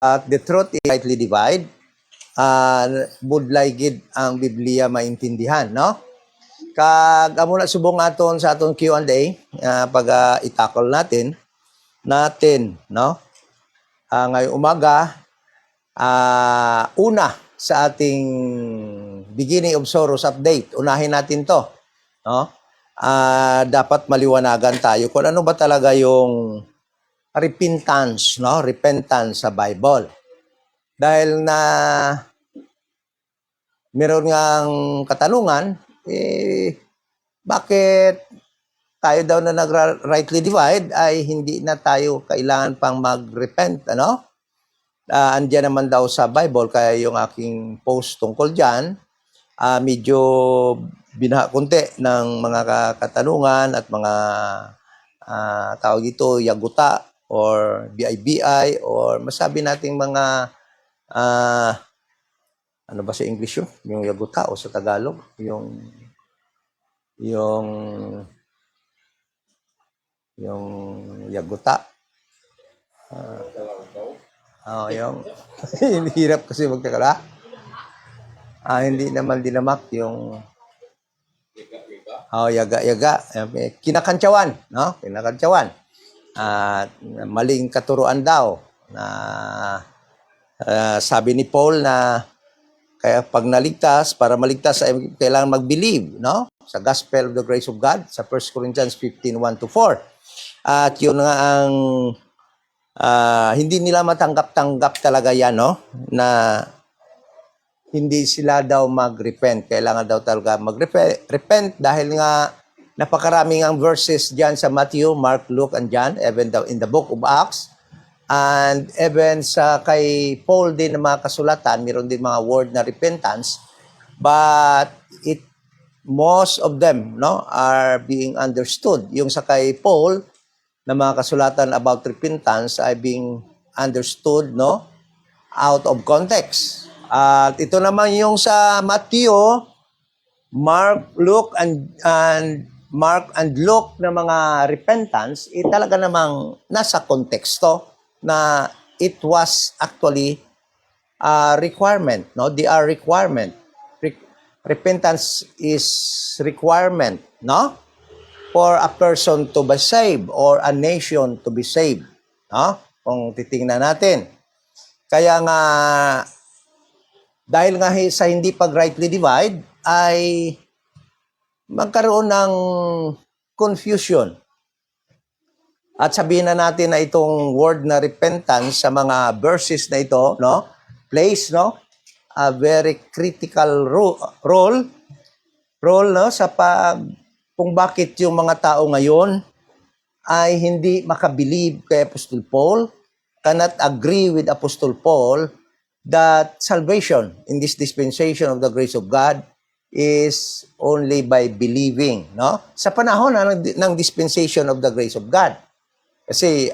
at the truth is rightly divide. Budlay gid ang Biblia maintindihan, no? Kag amo na subong aton sa aton Q&A pag itakol natin, no? Ngayong umaga, una sa ating beginning of Soros update, unahin natin to, no? Dapat maliwanagan tayo kung ano ba talaga yung repentance, no? Repentance sa Bible. Dahil na meron ngang katanungan, bakit tayo daw na nag-rightly divide ay hindi na tayo kailangan pang mag-repent, ano? Andiyan naman daw sa Bible, kaya yung aking post tungkol dyan, medyo binakunti ng mga katanungan at mga tawag ito, yaguta or BIBI or masabi nating mga ano ba sa English yun? Yung yaguta o sa Tagalog? Yung yaguta. Yung hirap kasi magtakala. Hindi naman dinamak yung yaga. Kinakantsawan, no? Kinakantsawan. Maling katuruan daw na sabi ni Paul na kaya pag naligtas, para maligtas ay kailangan mag-believe, no? Sa Gospel of the Grace of God, sa 1 Corinthians 15:1-4. At yun nga ang hindi nila matanggap-tanggap talaga yan, no? Na hindi sila daw mag-repent. Kailangan daw talaga mag-repent dahil nga napakaraming ang verses dyan sa Matthew, Mark, Luke, and John, even in the book of Acts. And even sa kay Paul din ng mga kasulatan, meron din mga word na repentance, but most of them, no, are being understood. Yung sa kay Paul na mga kasulatan about repentance ay being understood, no, out of context. At ito naman yung sa Matthew, Mark, Luke, and Mark and Luke na mga repentance, talaga namang nasa konteksto na it was actually a requirement, no? They are requirement. Repentance is requirement, no? For a person to be saved or a nation to be saved, no? Kung titingnan natin. Kaya nga, dahil nga sa hindi pag-rightly divide, ay magkaroon ng confusion. At sabihin na natin na itong word na repentance sa mga verses na ito, no, plays, no, a very critical role, no, sa kung bakit yung mga tao ngayon ay hindi makabilib kay Apostle Paul, cannot agree with Apostle Paul that salvation in this dispensation of the grace of God is only by believing, no? Sa panahon ng dispensation of the grace of God. Kasi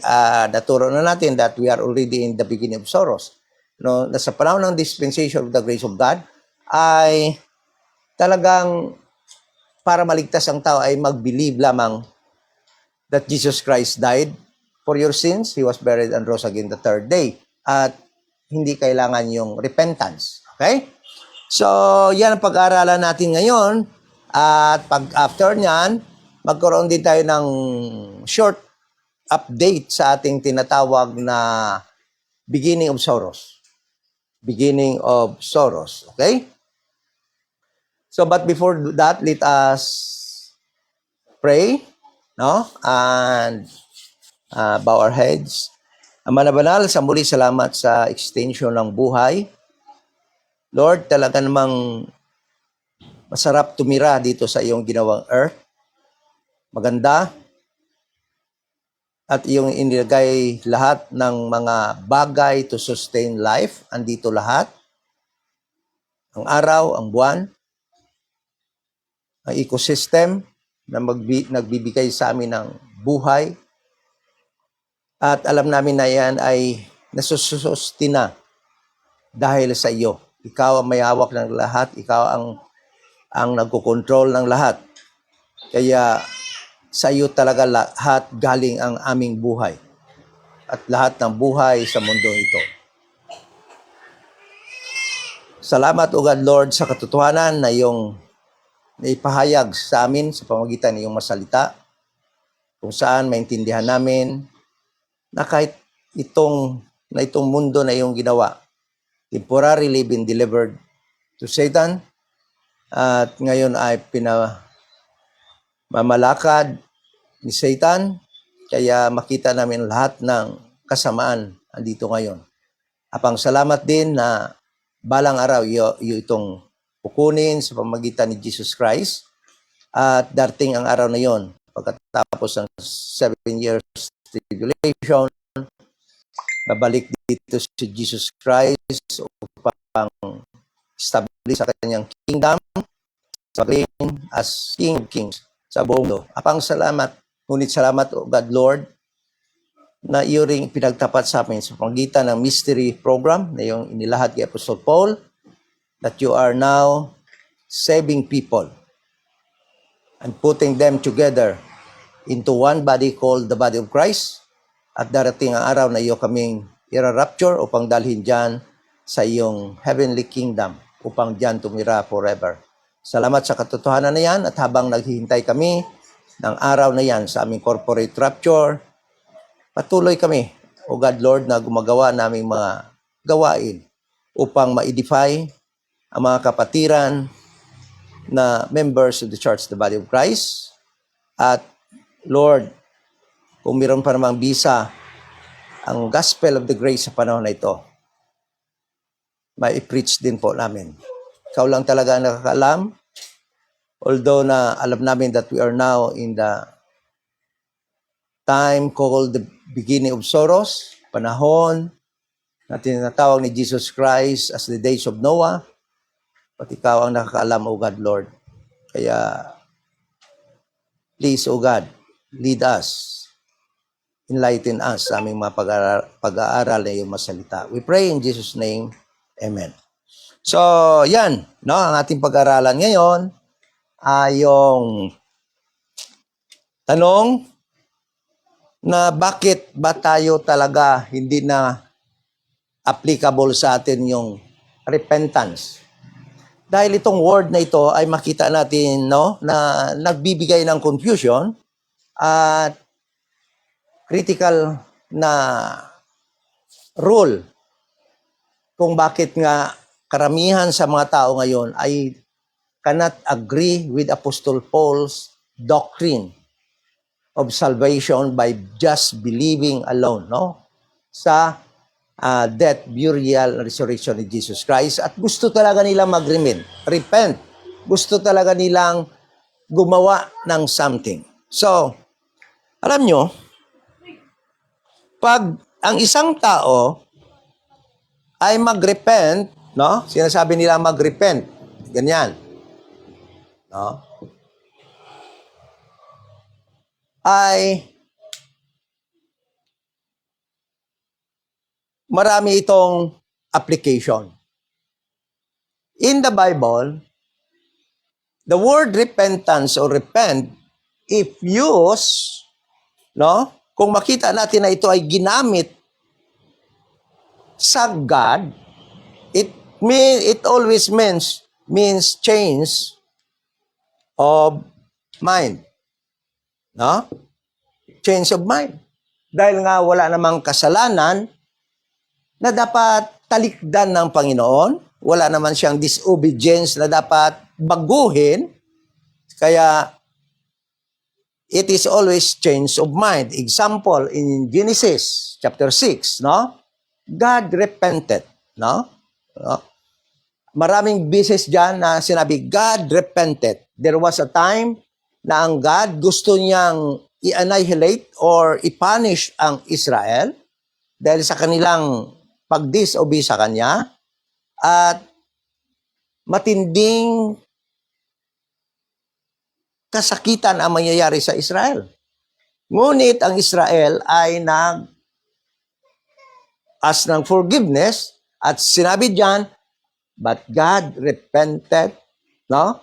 naturo na natin that we are already in the beginning of sorrows. No, sa panahon ng dispensation of the grace of God ay talagang para maligtas ang tao ay mag-believe lamang that Jesus Christ died for your sins, He was buried and rose again the third day. At hindi kailangan yung repentance. Okay? So, yan ang pag-aaralan natin ngayon. At pag after nyan, magkaroon din tayo ng short update sa ating tinatawag na beginning of sorrows. Beginning of sorrows. Okay? So, but before that, let us pray, no? And bow our heads. Ama na banal, sa muli salamat sa extension ng buhay. Lord, talaga namang masarap tumira dito sa iyong ginawang earth. Maganda. At iyong inilagay lahat ng mga bagay to sustain life. Andito lahat. Ang araw, ang buwan, ang ecosystem na nagbibigay sa amin ng buhay. At alam namin na yan ay nasusustina dahil sa iyo. Ikaw ang may hawak ng lahat. Ikaw ang nagkokontrol ng lahat. Kaya sa iyo talaga lahat galing ang aming buhay. At lahat ng buhay sa mundo ito. Salamat, O God, Lord, sa katotohanan na iyong naipahayag sa amin sa pamamagitan ng iyong masalita, kung saan maintindihan namin na kahit itong mundo na iyong ginawa, temporarily been delivered to Satan, at ngayon ay pinamamalakad ni Satan, kaya makita namin lahat ng kasamaan andito ngayon. Apang salamat din na balang araw itong pukunin sa pamamagitan ni Jesus Christ, at darating ang araw na yon pagkatapos ng 7 years tribulation, babalik dito si Jesus Christ upang establish sa kanyang kingdom, sabihin as King of Kings sa buong mundo. Apang salamat, ngunit salamat, O God Lord, na iyo ring pinagtapat sa amin sa pamamagitan ng mystery program na yung inilahad kay Apostle Paul, that you are now saving people and putting them together into one body called the body of Christ. At darating ang araw na iyo kaming ira-rapture upang dalhin dyan sa iyong heavenly kingdom, upang dyan tumira forever. Salamat sa katotohanan na yan, at habang naghihintay kami ng araw na yan sa aming corporate rapture, patuloy kami, O God Lord, na gumagawa naming mga gawain upang ma-edify ang mga kapatiran na members of the Church, the Body of Christ. At Lord, kung mayroon pa namang bisa ang gospel of the grace sa panahon na ito, mai-preach din po namin. Ikaw lang talaga ang nakakaalam, although na alam namin that we are now in the time called the beginning of sorrows, panahon na tinatawag ni Jesus Christ as the days of Noah, at ikaw ang nakakaalam, O God Lord. Kaya, please, O God, lead us, enlighten us sa aming mga pag-aaral na iyong masalita. We pray in Jesus' name, Amen. So, yan, no, ang ating pag-aaralan ngayon ay yung tanong na bakit ba tayo talaga hindi na applicable sa atin yung repentance. Dahil itong word na ito ay makita natin, no, na nagbibigay ng confusion at critical na rule kung bakit nga karamihan sa mga tao ngayon ay cannot agree with Apostle Paul's doctrine of salvation by just believing alone, no? Sa death, burial, resurrection ni Jesus Christ. At gusto talaga nilang repent. Gusto talaga nilang gumawa ng something. So, alam nyo, pag ang isang tao ay mag-repent, no? Sinasabi nila mag-repent. Ganyan. No? Ay marami itong application. In the Bible, the word repentance or repent, if used, no? Kung makita natin na ito ay ginamit sa God, it always means change of mind. No? Change of mind. Dahil nga wala namang kasalanan na dapat talikdan ng Panginoon, wala naman siyang disobedience na dapat baguhin, kaya it is always change of mind. Example, in Genesis chapter 6, no? God repented, no? Maraming beses dyan na sinabi, God repented. There was a time na ang God gusto niyang i-annihilate or i-punish ang Israel dahil sa kanilang pag-disobey sa Kanya, at matinding kasakitan ang mangyayari sa Israel. Ngunit ang Israel ay nag-ask ng forgiveness, at sinabi diyan, but God repented, no,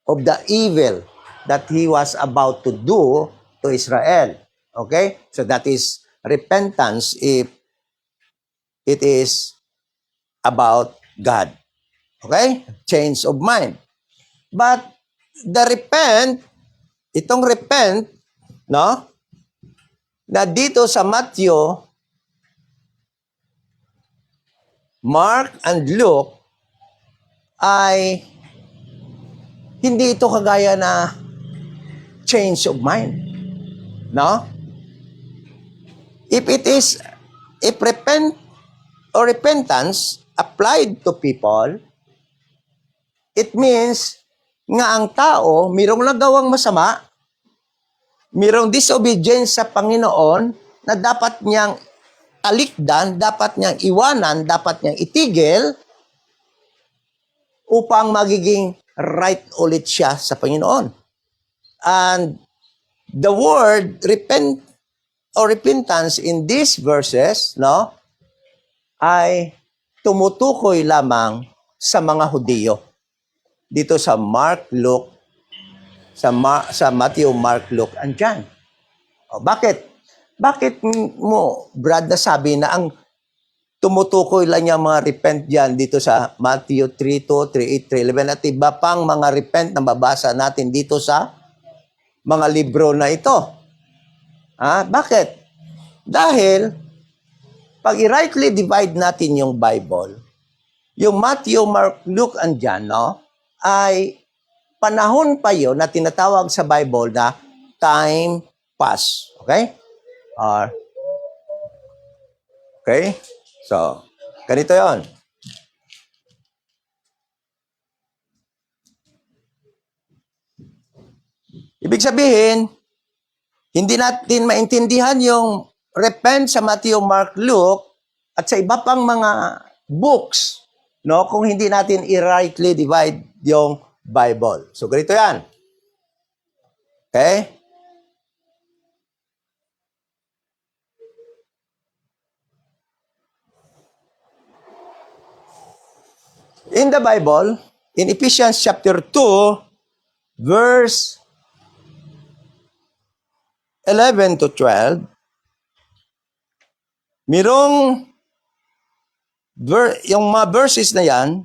of the evil that He was about to do to Israel. Okay? So that is repentance if it is about God. Okay? Change of mind. But itong repent, no? Na dito sa Matthew, Mark, and Luke, ay hindi ito kagaya na change of mind. No? If repentance applied to people, it means nga ang tao, mayroong nagawang masama, mayroong disobedience sa Panginoon na dapat niyang talikdan, dapat niyang iwanan, dapat niyang itigil upang magiging right ulit siya sa Panginoon. And the word repent or repentance in these verses, no, ay tumutukoy lamang sa mga Hudiyo. Dito sa Matthew, Mark, Luke, and John. O, bakit? Bakit mo, Brad, nasabi na ang tumutukoy lang yung mga repent dyan dito sa Matthew 3:2, 3:8, 3:11 at iba pang mga repent na babasa natin dito sa mga libro na ito? Bakit? Dahil pag i-rightly divide natin yung Bible, yung Matthew, Mark, Luke, and John, no, ay panahon pa yun na tinatawag sa Bible na time pass. Okay? Okay? So, ganito yon. Ibig sabihin, hindi natin maintindihan yung repent sa Matthew, Mark, Luke at sa iba pang mga books, no, kung hindi natin i-rightly divide yung Bible. So, ganito yan. Okay? In the Bible, in Ephesians chapter 2, verse 11 to 12, mirong yung mga verses na yan,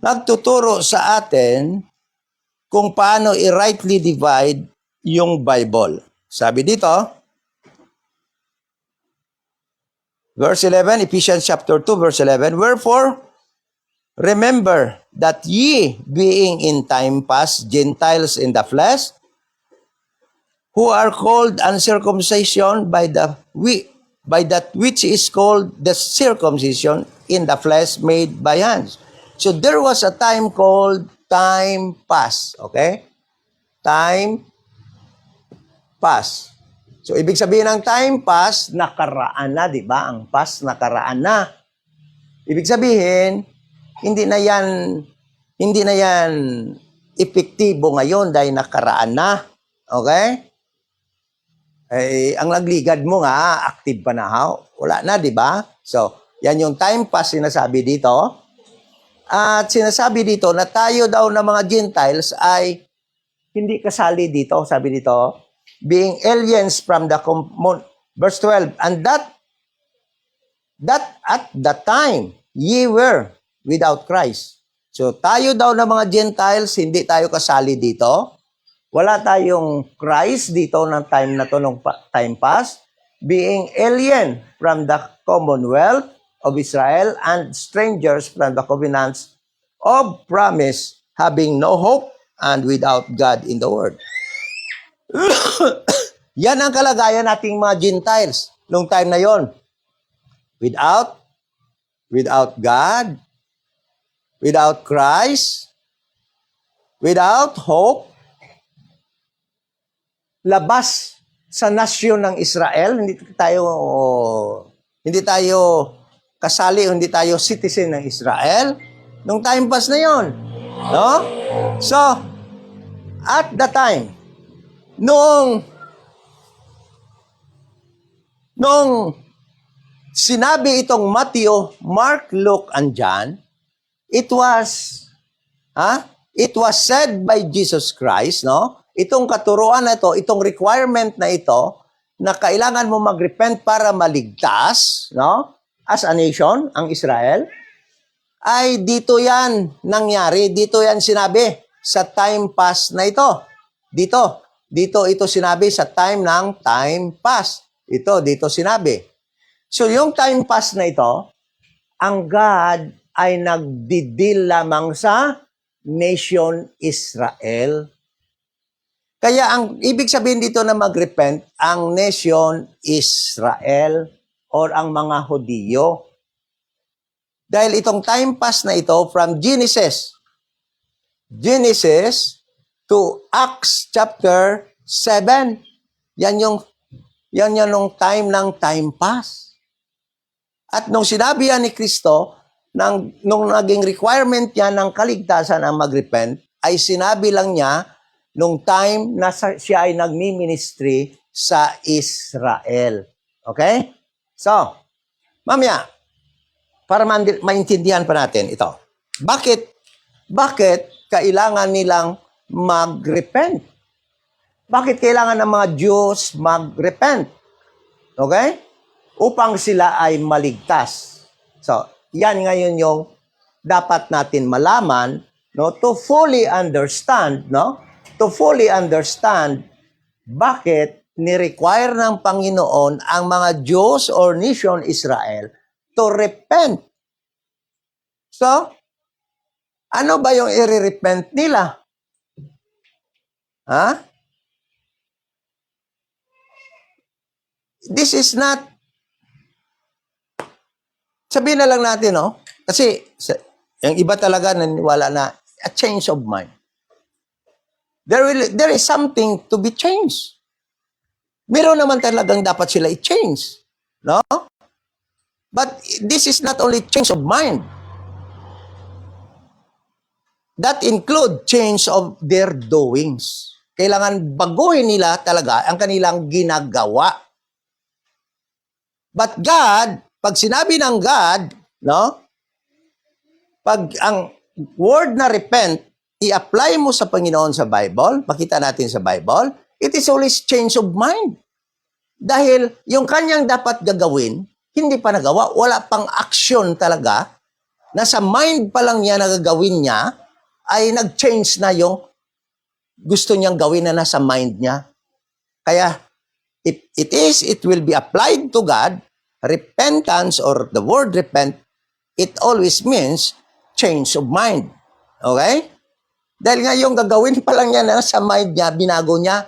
nagtuturo sa atin kung paano i-rightly divide yung Bible. Sabi dito, verse 11, Ephesians chapter 2, verse 11, wherefore, remember that ye, being in time past Gentiles in the flesh, who are called uncircumcision by that which is called the circumcision in the flesh made by hands. So there was a time called time past. Okay? Time past. So ibig sabihin ng time past, nakaraan na, di ba? Ang past, nakaraan na. Ibig sabihin, hindi na yan epektibo ngayon dahil nakaraan na. Okay? Ang nagligad mo nga, active pa na, wala na, di ba? So, yan yung time pass sinasabi dito. At sinasabi dito na tayo daw na mga Gentiles ay hindi kasali dito, sabi dito, being aliens from the verse 12, and that at that time ye were without Christ. So, tayo daw na mga Gentiles, hindi tayo kasali dito. Wala tayong Christ dito ng time na to, nung time past, being alien from the commonwealth of Israel and strangers from the covenants of promise, having no hope and without God in the world. Yan ang kalagayan nating mga Gentiles nung time na yon. Without God, without Christ, without hope, labas sa nasyon ng Israel, hindi tayo kasali, hindi tayo citizen ng Israel nung time pass na yon, no? So at the time, nung sinabi itong Matthew, Mark, Luke, and John, it was said by Jesus Christ, no? Itong katuruan na ito, itong requirement na ito, na kailangan mo mag-repent para maligtas, no? As a nation, ang Israel. ay dito yan nangyari, dito yan sinabi sa time past na ito. Dito ito sinabi sa time ng time past. Dito sinabi. So yung time past na ito, ang God ay nagdidil lamang sa nation Israel. Kaya ang ibig sabihin dito na magrepent, ang nation Israel or ang mga Hudyo. Dahil itong time pass na ito from Genesis to Acts chapter 7. Yan yung nung time ng time pass. At nung sinabi yan ni Kristo, nung naging requirement niya ng kaligtasan ang magrepent, ay sinabi lang niya nung time na siya ay nagmi-ministry sa Israel. Okay? So, mamaya, para maintindihan pa natin ito. Bakit kailangan nilang magrepent? Bakit kailangan ng mga Diyos magrepent? Okay? Upang sila ay maligtas. So, yan ngayon yung dapat natin malaman, no, to fully understand, no? To fully understand bakit ni-require ng Panginoon ang mga Diyos or nation Israel to repent. So, ano ba yung i-repent nila? Ha? This is not, sabihin na lang natin, no? Kasi, yung iba talaga naniniwala na a change of mind. There is something to be changed. Meron naman talagang dapat sila i-change. No? But this is not only change of mind. That include change of their doings. Kailangan baguhin nila talaga ang kanilang ginagawa. But God, pag sinabi ng God, no? Pag ang word na repent, i-apply mo sa Panginoon sa Bible, makita natin sa Bible, it is always change of mind. Dahil yung kanyang dapat gagawin, hindi pa nagawa, wala pang action talaga, nasa mind pa lang niya na gagawin niya, ay nag-change na yung gusto niyang gawin na nasa mind niya. Kaya, if it will be applied to God, repentance or the word repent, it always means change of mind. Okay? Dahil nga yung gagawin pa lang niya na nasa mind niya, binago niya.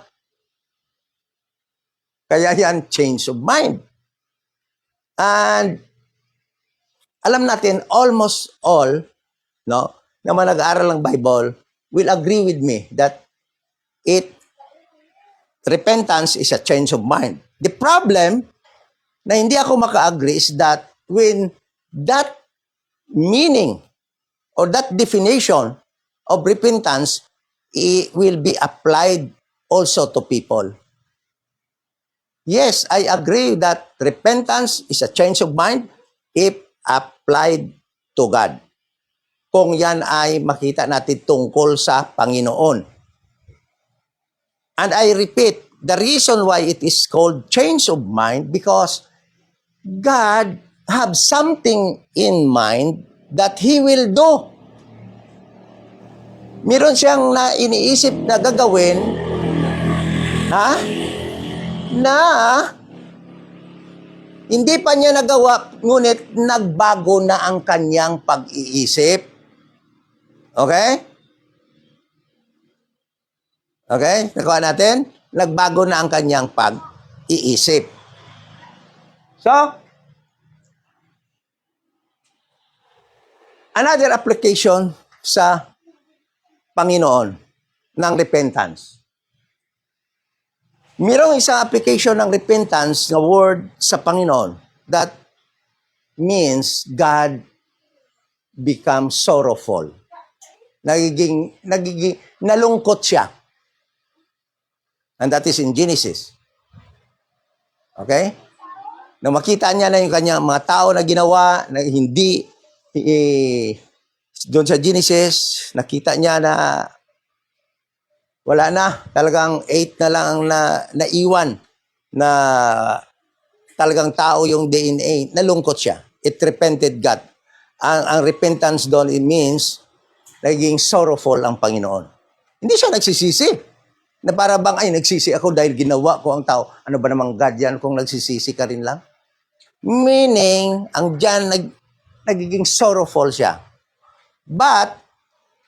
Kaya yan, change of mind. And alam natin, almost all, no, na mga nag-aaral ng Bible will agree with me that repentance is a change of mind. The problem na hindi ako maka-agree is that when that meaning or that definition of repentance will be applied also to people. Yes, I agree that repentance is a change of mind if applied to God. Kung yan ay makita natin tungkol sa Panginoon. And I repeat, the reason why it is called change of mind because God have something in mind that He will do. Meron siyang iniisip na gagawin, na hindi pa niya nagawa, ngunit nagbago na ang kanyang pag-iisip. Okay? Okay? Nakuha natin? Nagbago na ang kanyang pag-iisip. So, another application sa Panginoon ng repentance. Mayroong isang application ng repentance na word sa Panginoon that means God becomes sorrowful. Nalungkot siya. And that is in Genesis. Okay? Nang makita niya na yung kanyang mga tao na ginawa, na hindi, doon sa Genesis, nakita niya na wala na, talagang 8 na lang ang naiwan na talagang tao yung DNA. Nalungkot siya. It repented God. ang repentance doon, it means, naging sorrowful ang Panginoon. Hindi siya nagsisisi. Na para bang, ay, nagsisi ako dahil ginawa ko ang tao. Ano ba namang God yan kung nagsisisi ka rin lang? Meaning, ang dyan, nagiging sorrowful siya. But,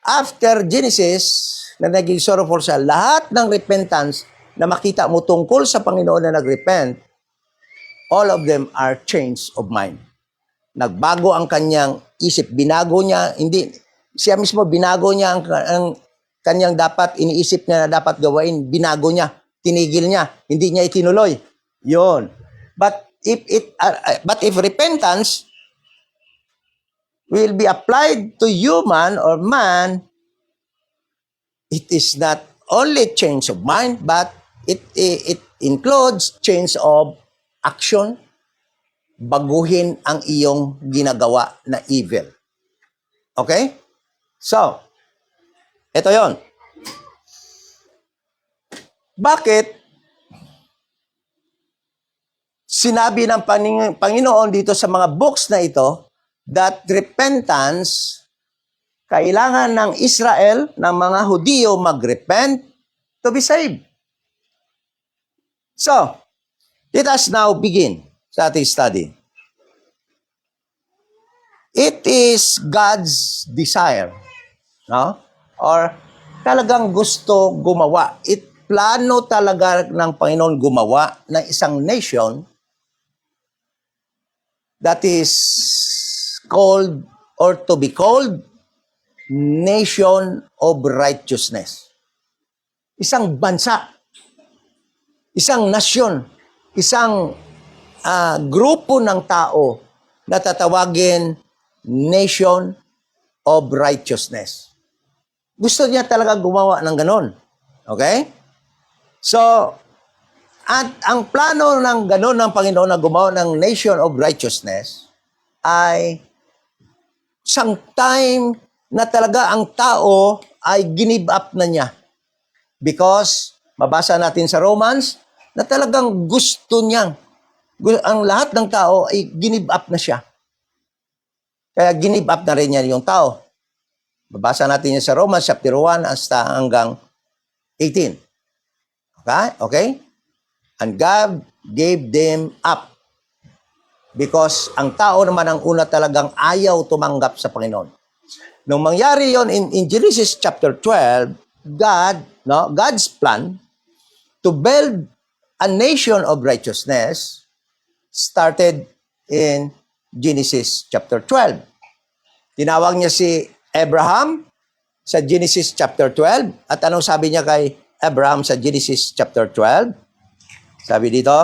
after Genesis, na naging sorrowful siya, lahat ng repentance na makita mo tungkol sa Panginoon na nag-repent, all of them are change of mind. Nagbago ang kanyang isip. Binago niya, hindi, siya mismo binago niya ang kanyang dapat, iniisip niya na dapat gawain, binago niya, tinigil niya, hindi niya itinuloy. Yun. But if repentance will be applied to human or man, it is not only change of mind, but it includes change of action, baguhin ang iyong ginagawa na evil. Okay? So, ito yon. Bakit sinabi ng Panginoon dito sa mga books na ito that repentance, kailangan ng Israel, ng mga Hudiyo mag-repent to be saved? So, let us now begin sa ating study. It is God's desire, no? Or talagang gusto gumawa. Plano talaga ng Panginoon gumawa ng isang nation that is called or to be called nation of righteousness. Isang bansa, isang nasyon, isang grupo ng tao na tatawagin nation of righteousness. Gusto niya talaga gumawa ng ganon. Okay? So, at ang plano ng ganon ng Panginoon na gumawa ng nation of righteousness ay isang time na talaga ang tao ay give up na niya. Because, mabasa natin sa Romans, na talagang gusto niyang, ang lahat ng tao ay give up na siya. Kaya give up na rin niya yung tao. Mabasa natin yan sa Romans chapter 1 hasta hanggang 18. Okay? And God gave them up. Because ang tao naman ang una talagang ayaw tumanggap sa Panginoon. Nung mangyari yon in Genesis chapter 12, God's plan to build a nation of righteousness started in Genesis chapter 12. Tinawag niya si Abraham sa Genesis chapter 12. At anong sabi niya kay Abraham sa Genesis chapter 12? Sabi dito,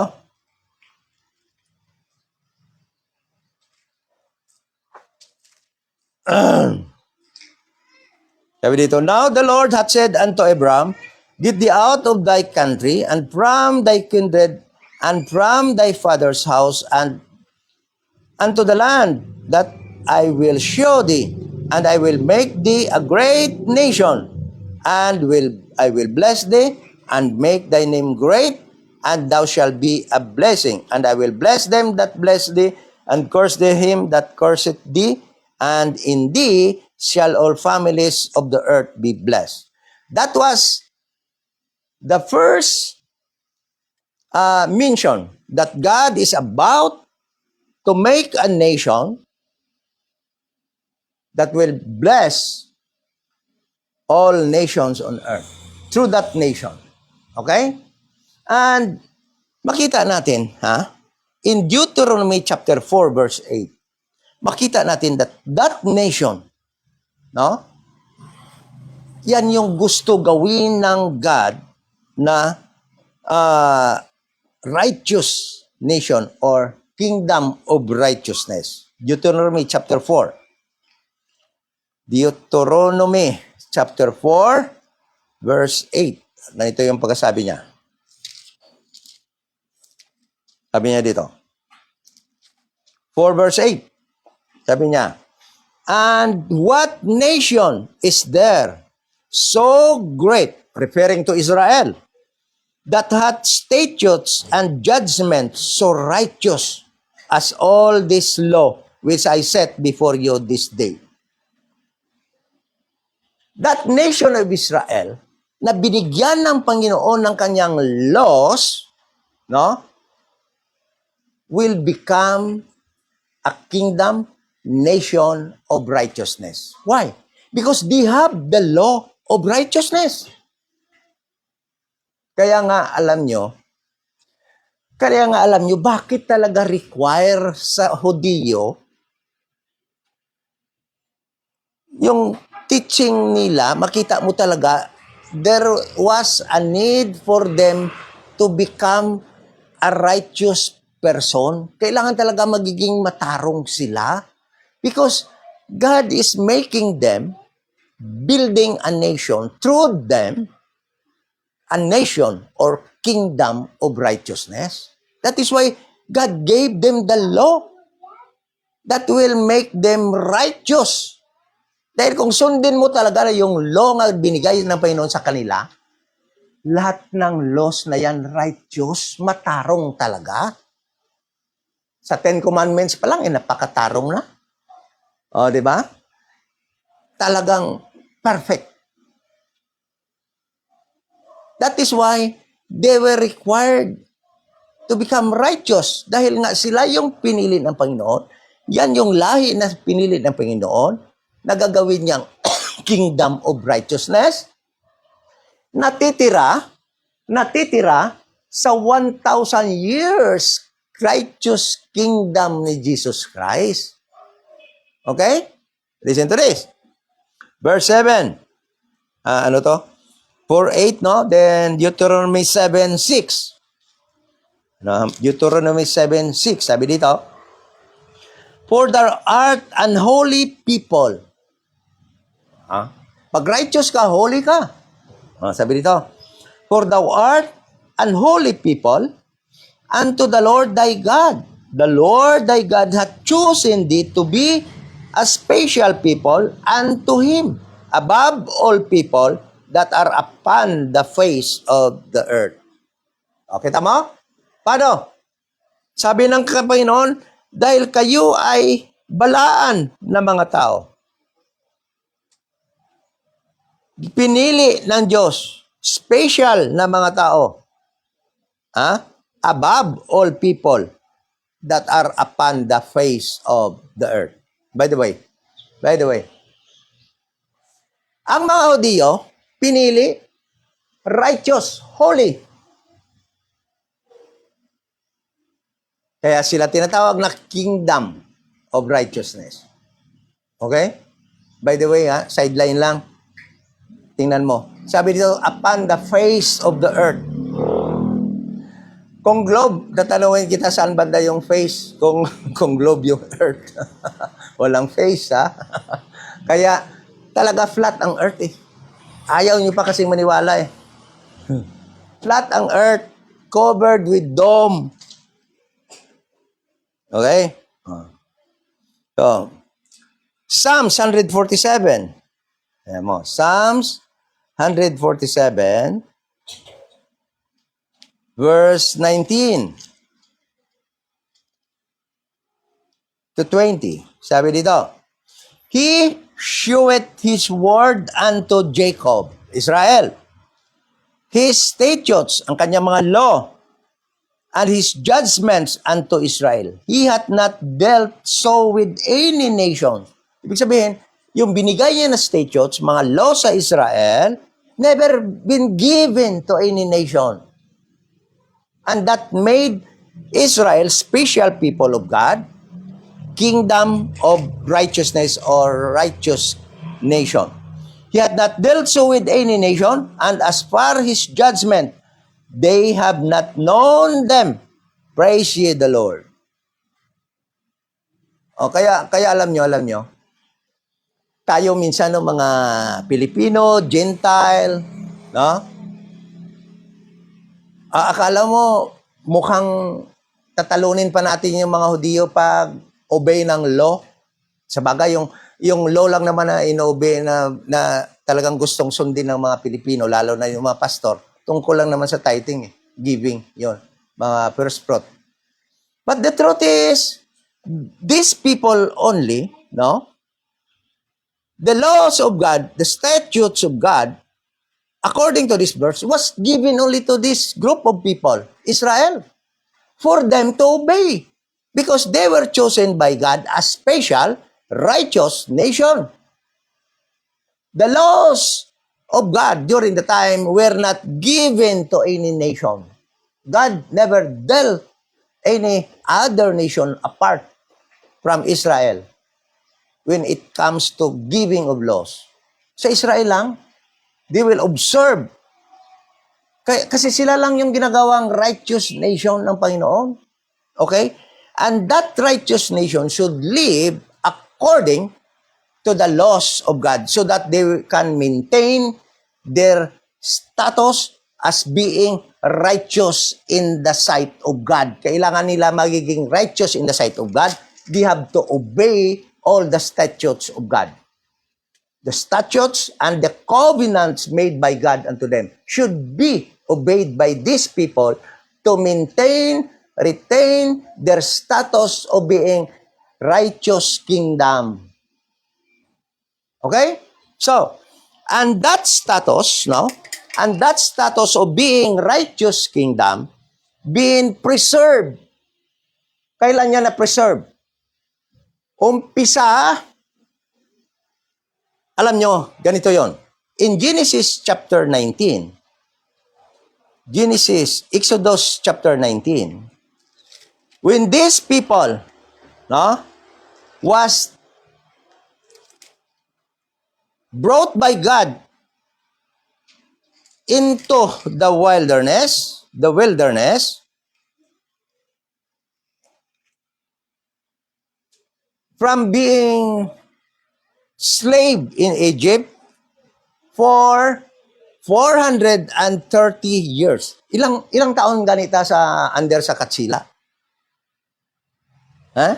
sabi dito, now the Lord hath said unto Abraham, get thee out of thy country, and from thy kindred, and from thy father's house, and unto the land that I will show thee, and I will make thee a great nation, and I will bless thee, and make thy name great, and thou shalt be a blessing. And I will bless them that bless thee, and curse him that curseth thee, and in thee shall all families of the earth be blessed. That was the first mention that God is about to make a nation that will bless all nations on earth through that nation. Okay? And makita natin, in Deuteronomy chapter 4 verse 8, makita natin that nation, no? Yan yung gusto gawin ng God na righteous nation or kingdom of righteousness. Deuteronomy chapter 4. Deuteronomy chapter 4 verse 8. Ganito yung pagkasabi niya. Sabi niya dito. 4 verse 8. Sabi niya, and what nation is there so great, referring to Israel, that hath statutes and judgments so righteous as all this law which I set before you this day. That nation of Israel, na binigyan ng Panginoon ng kanyang laws, no, will become a kingdom, nation of righteousness. Why? Because they have the law of righteousness. Kaya nga alam nyo, bakit talaga require sa Hudiyo yung teaching nila, makita mo talaga, there was a need for them to become a righteous person. Kailangan talaga magiging matarong sila because God is making them, building a nation through them, a nation or kingdom of righteousness. That is why God gave them the law that will make them righteous. Dahil kung sundin mo talaga yung law na binigay ng Panginoon sa kanila, lahat ng laws na yan righteous, matarong talaga. Sa Ten Commandments pa lang, napakatarong na. O, di ba? Talagang perfect. That is why they were required to become righteous. Dahil nga sila yung pinili ng Panginoon. Yan yung lahi na pinili ng Panginoon na gagawin niyang kingdom of righteousness. Natitira sa 1,000 years righteous kingdom ni Jesus Christ. Okay? Listen to this. Verse 7. Ano to? 4:8, no? Then Deuteronomy 7:6. No? Deuteronomy 7:6. Sabi dito, for thou art an holy people. Pag righteous ka, holy ka. Sabi dito, for thou art an holy people unto the Lord thy God. The Lord thy God hath chosen thee to be a special people unto Him, above all people that are upon the face of the earth. Okay, tama? Paano? Sabi ng Panginoon, dahil kayo ay balaan na mga tao. Pinili ng Diyos, special na mga tao. Above all people that are upon the face of the earth. By the way, ang mga Hudiyo, pinili, righteous, holy. Kaya sila tinatawag na kingdom of righteousness. Okay? By the way, sideline lang. Tingnan mo. Sabi dito, upon the face of the earth. Kung globe, tatanungin kita saan banda yung face. Kung globe yung earth. Walang face, ha? Kaya, talaga flat ang earth, eh. Ayaw nyo pa kasing maniwala, eh. Flat ang earth, covered with dome. Okay? So, Psalms 147. Ayan mo. Psalms 147, verse 19 to 20. Sabi dito, He sheweth His word unto Jacob, Israel, His statutes, ang kanyang mga law, and His judgments unto Israel. He hath not dealt so with any nation. Ibig sabihin, yung binigay niya na statutes, mga law sa Israel, never been given to any nation. And that made Israel special people of God, kingdom of righteousness or righteous nation. He had not dealt so with any nation, and as far His judgment, they have not known them. Praise ye the Lord. O kaya alam nyo, tayo minsan ng mga Pilipino, Gentile, no? Akala mo mukhang tatalunin pa natin yung mga Hudiyo pag obey ng law. Sa bagay, yung law lang naman na in-obey na talagang gustong sundin ng mga Pilipino, lalo na yung mga pastor, tungkol lang naman sa tithing, giving, yon, mga first fruit. But the truth is, these people only, no? The laws of God, the statutes of God, according to this verse, was given only to this group of people, Israel, for them to obey. Because they were chosen by God as special, righteous nation. The laws of God during the time were not given to any nation. God never dealt any other nation apart from Israel when it comes to giving of laws. Sa Israel lang, they will observe. Kasi sila lang yung ginagawang righteous nation ng Panginoon. Okay? And that righteous nation should live according to the laws of God so that they can maintain their status as being righteous in the sight of God. Kailangan nila magiging righteous in the sight of God. They have to obey all the statutes of God. The statutes and the covenants made by God unto them should be obeyed by these people to maintain, retain their status of being righteous kingdom. Okay? So, and that status, no? And that status of being righteous kingdom being preserved. Kailan niya na-preserve? Umpisa, alam nyo, ganito yon. In Genesis chapter 19, Exodus chapter 19, when these people, no, was brought by God into the wilderness, from being slave in Egypt for 430 years. Ilang taon ganita sa under sa Katsila? Ha?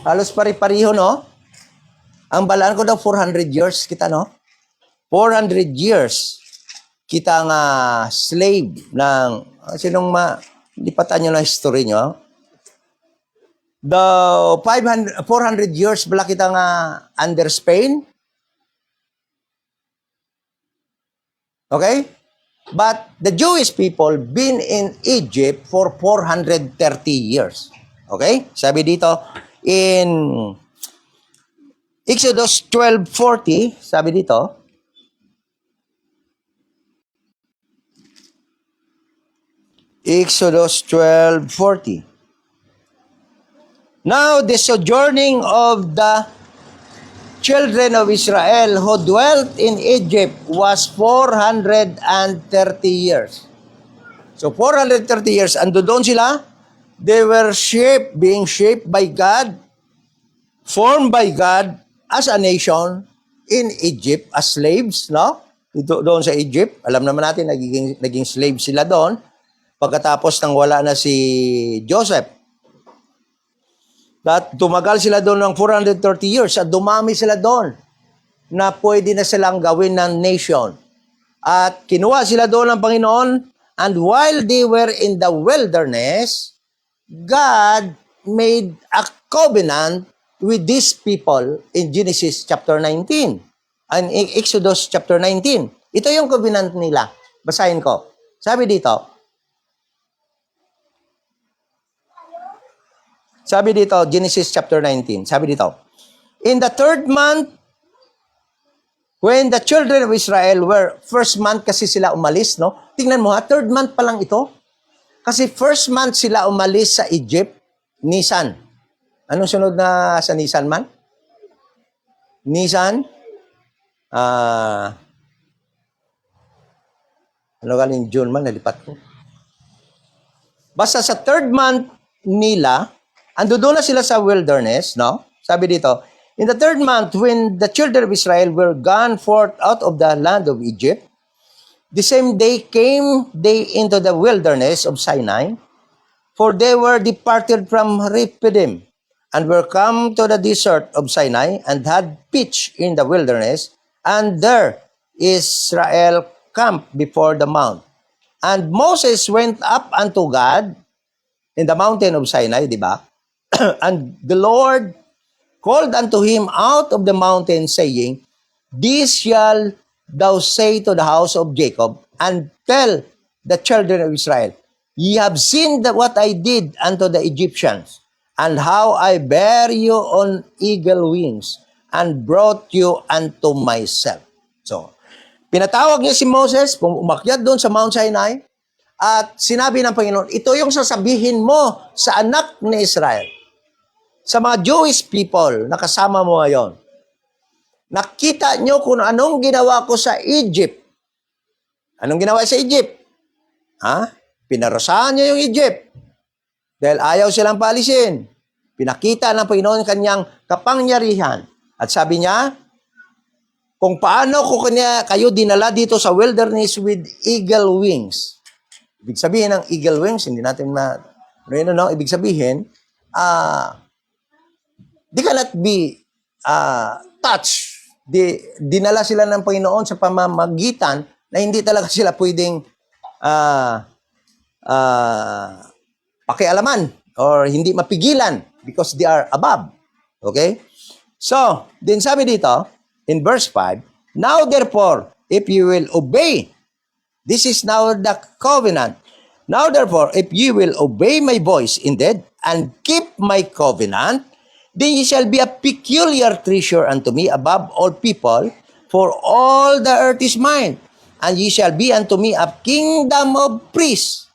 Halos pari-pariho, no? Ang balaan ko daw 400 years kita, no? 400 years kita nga slave ng sinong lipatan nyo na history nyo. The 400 years bala kita nga under Spain. Okay? But the Jewish people been in Egypt for 430 years. Okay? Sabi dito in Exodus 12:40, sabi dito, Exodus 12:40. Now the sojourning of the children of Israel who dwelt in Egypt was 430 years. So 430 years, ando doon sila. They were being shaped by God, formed by God as a nation in Egypt as slaves, no? Doon sa Egypt, alam naman natin naging slave sila doon pagkatapos nang wala na si Joseph. At tumagal sila doon ng 430 years at dumami sila doon na pwede na silang gawin ng nation. At kinuha sila doon ng Panginoon, and while they were in the wilderness, God made a covenant with these people in Genesis chapter 19 and in Exodus chapter 19. Ito yung covenant nila. Basahin ko. Sabi dito, Genesis chapter 19, sabi dito, in the third month, when the children of Israel were, first month kasi sila umalis, no? Tingnan mo ha, third month pa lang ito. Kasi first month sila umalis sa Egypt, Nisan. Anong sunod na sa Nisan man? Nisan? Ano galing June man, nalipat ko. Basta sa third month nila, ando doon na sila sa wilderness, no? Sabi dito, in the third month, when the children of Israel were gone forth out of the land of Egypt, the same day came they into the wilderness of Sinai, for they were departed from Rephidim, and were come to the desert of Sinai, and had pitched in the wilderness, and there Israel camped before the mount. And Moses went up unto God in the mountain of Sinai, di ba? And the Lord called unto him out of the mountain, saying, This shall thou say to the house of Jacob, and tell the children of Israel, Ye have seen what I did unto the Egyptians, and how I bare you on eagle wings, and brought you unto myself. So, pinatawag niya si Moses, umakyat doon sa Mount Sinai, at sinabi ng Panginoon, ito yung sasabihin mo sa anak ni Israel, sa mga Jewish people na kasama mo ngayon. Nakita nyo kung anong ginawa ko sa Egypt. Anong ginawa sa Egypt? Pinarusahan niya yung Egypt. Dahil ayaw silang paalisin. Pinakita ng Panginoon kanyang kapangyarihan. At sabi niya, kung paano ko kayo dinala dito sa wilderness with eagle wings. Ibig sabihin ng eagle wings, hindi natin ibig sabihin, they cannot be touched. Dinala sila ng Panginoon sa pamamagitan na hindi talaga sila pwedeng pakialaman or hindi mapigilan because they are above. Okay? So, din sabi dito, in verse 5, Now therefore, if you will obey, this is now the covenant. Now therefore, if you will obey my voice indeed, and keep my covenant, then ye shall be a peculiar treasure unto me above all people, for all the earth is mine, and ye shall be unto me a kingdom of priests,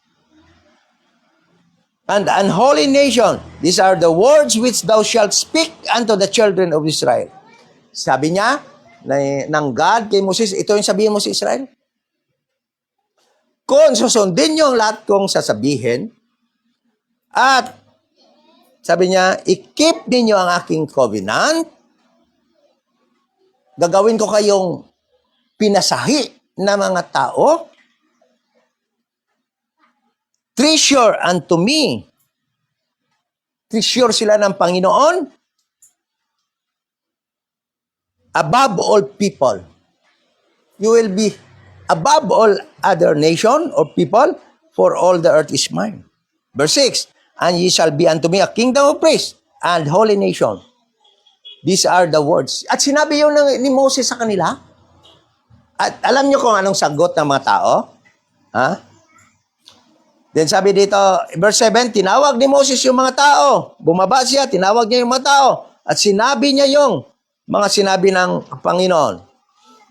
and an holy nation. These are the words which thou shalt speak unto the children of Israel. Sabi niya, ng God kay Moses, ito yung sabihin mo sa Israel. Kung susundin niyo ang lahat kong sasabihin, at sabi niya, i-keep ninyo ang aking covenant, gagawin ko kayong pinasahi na mga tao, treasure unto me. Treasure sila ng Panginoon above all people. You will be above all other nation or people, for all the earth is mine. Verse 6, And ye shall be unto me a kingdom of priests and holy nation. These are the words. At sinabi yun ni Moses sa kanila. At alam nyo kung anong sagot ng mga tao? Then sabi dito, verse 7, tinawag ni Moses yung mga tao. Bumaba siya, tinawag niya yung mga tao. At sinabi niya yung mga sinabi ng Panginoon.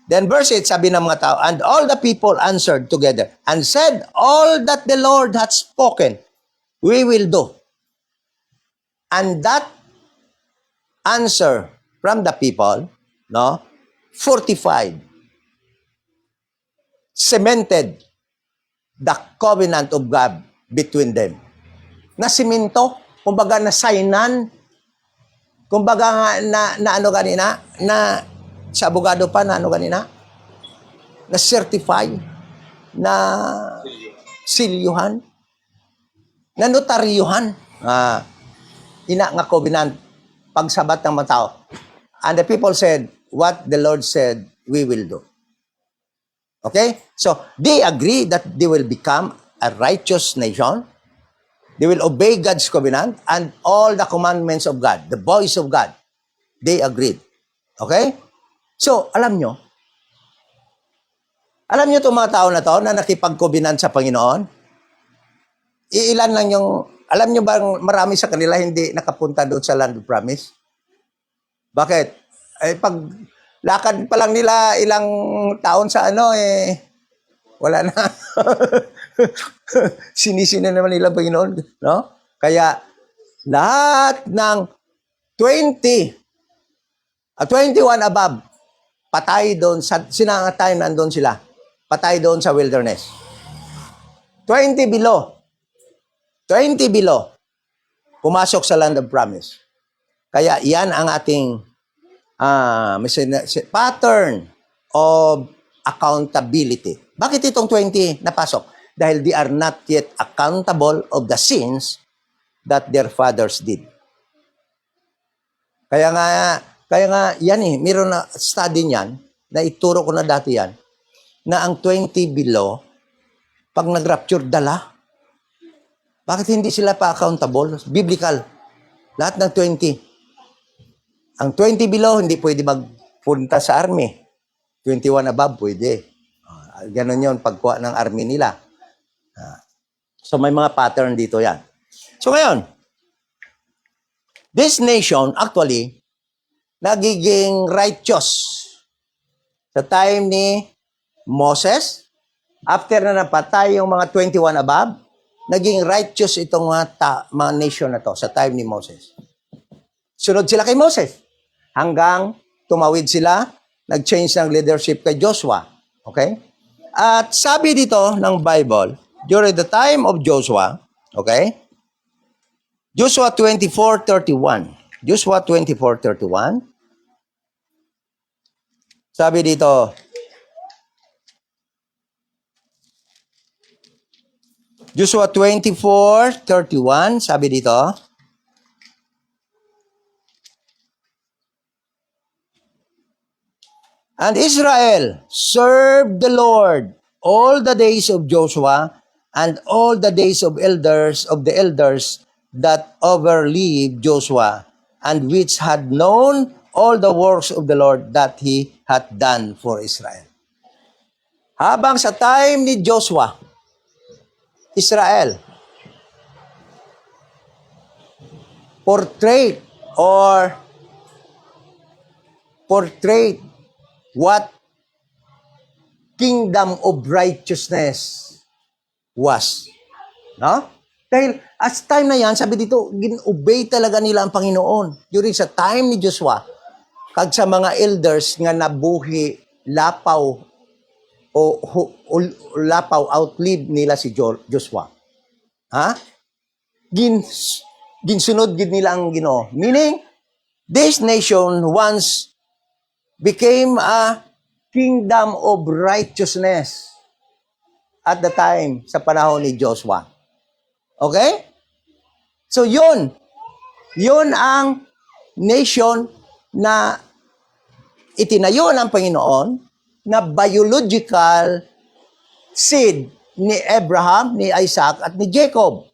Then verse 8, sabi ng mga tao, And all the people answered together, and said, All that the Lord hath spoken, we will do. And that answer from the people, fortified, cemented the covenant of God between them. Nasiminto, kumbaga nasainan, kumbaga na ano kanina, na sa abogado pa na ano kanina, na certify, na silyuhan, na notaryuhan, ina nga covenant, pagsabat ng mga tao. And the people said, what the Lord said, we will do. Okay? So, they agree that they will become a righteous nation. They will obey God's covenant and all the commandments of God, the voice of God. They agreed. Okay? So, alam nyo itong mga tao na to na nakipag-covenant sa Panginoon? Iilan lang yung, alam nyo ba marami sa kanila hindi nakapunta doon sa land of promise? Bakit? Pag lakad pa lang nila ilang taon sa wala na. Sinisina naman nila Panginoon, no? Kaya lahat ng 21 above, patay doon, sinangatay nandun sila. Patay doon sa wilderness. 20 below, pumasok sa land of promise. Kaya yan ang ating pattern of accountability. Bakit itong 20 napasok? Dahil they are not yet accountable of the sins that their fathers did. Kaya nga yan mayroon na study niyan, na ituro ko na dati yan, na ang 20 below, pag nag-rapture, dala. Bakit hindi sila pa accountable? Biblical. Lahat ng 20. Ang 20 below, hindi pwede magpunta sa army. 21 above, pwede. Ganon yun, pagkuha ng army nila. So may mga pattern dito yan. So ngayon, this nation actually, nagiging righteous sa time ni Moses. After na napatay yung mga 21 above, naging righteous itong mga nation na to sa time ni Moses. Sunod sila kay Moses. Hanggang tumawid sila, nag-change ng leadership kay Joshua. Okay? At sabi dito ng Bible, during the time of Joshua, okay? Joshua 24:31. Joshua 24:31. Sabi dito, Joshua 24:31, sabi dito, and Israel served the Lord all the days of Joshua and all the days of the elders that overlived Joshua, and which had known all the works of the Lord that he had done for Israel. Habang sa time ni Joshua, Israel portrayed what kingdom of righteousness was. No? Dahil as time na yan, sabi dito, gin-obey talaga nila ang Panginoon. During sa time ni Joshua, kag sa mga elders nga nabuhi, lapaw, lapaw, outlive nila si Joshua. Ha? Ginsunod gid nila ang Ginoo. Meaning, this nation once became a kingdom of righteousness at the time, sa panahon ni Joshua. Okay? So yun ang nation na itinayo ng Panginoon na biological seed ni Abraham, ni Isaac, at ni Jacob.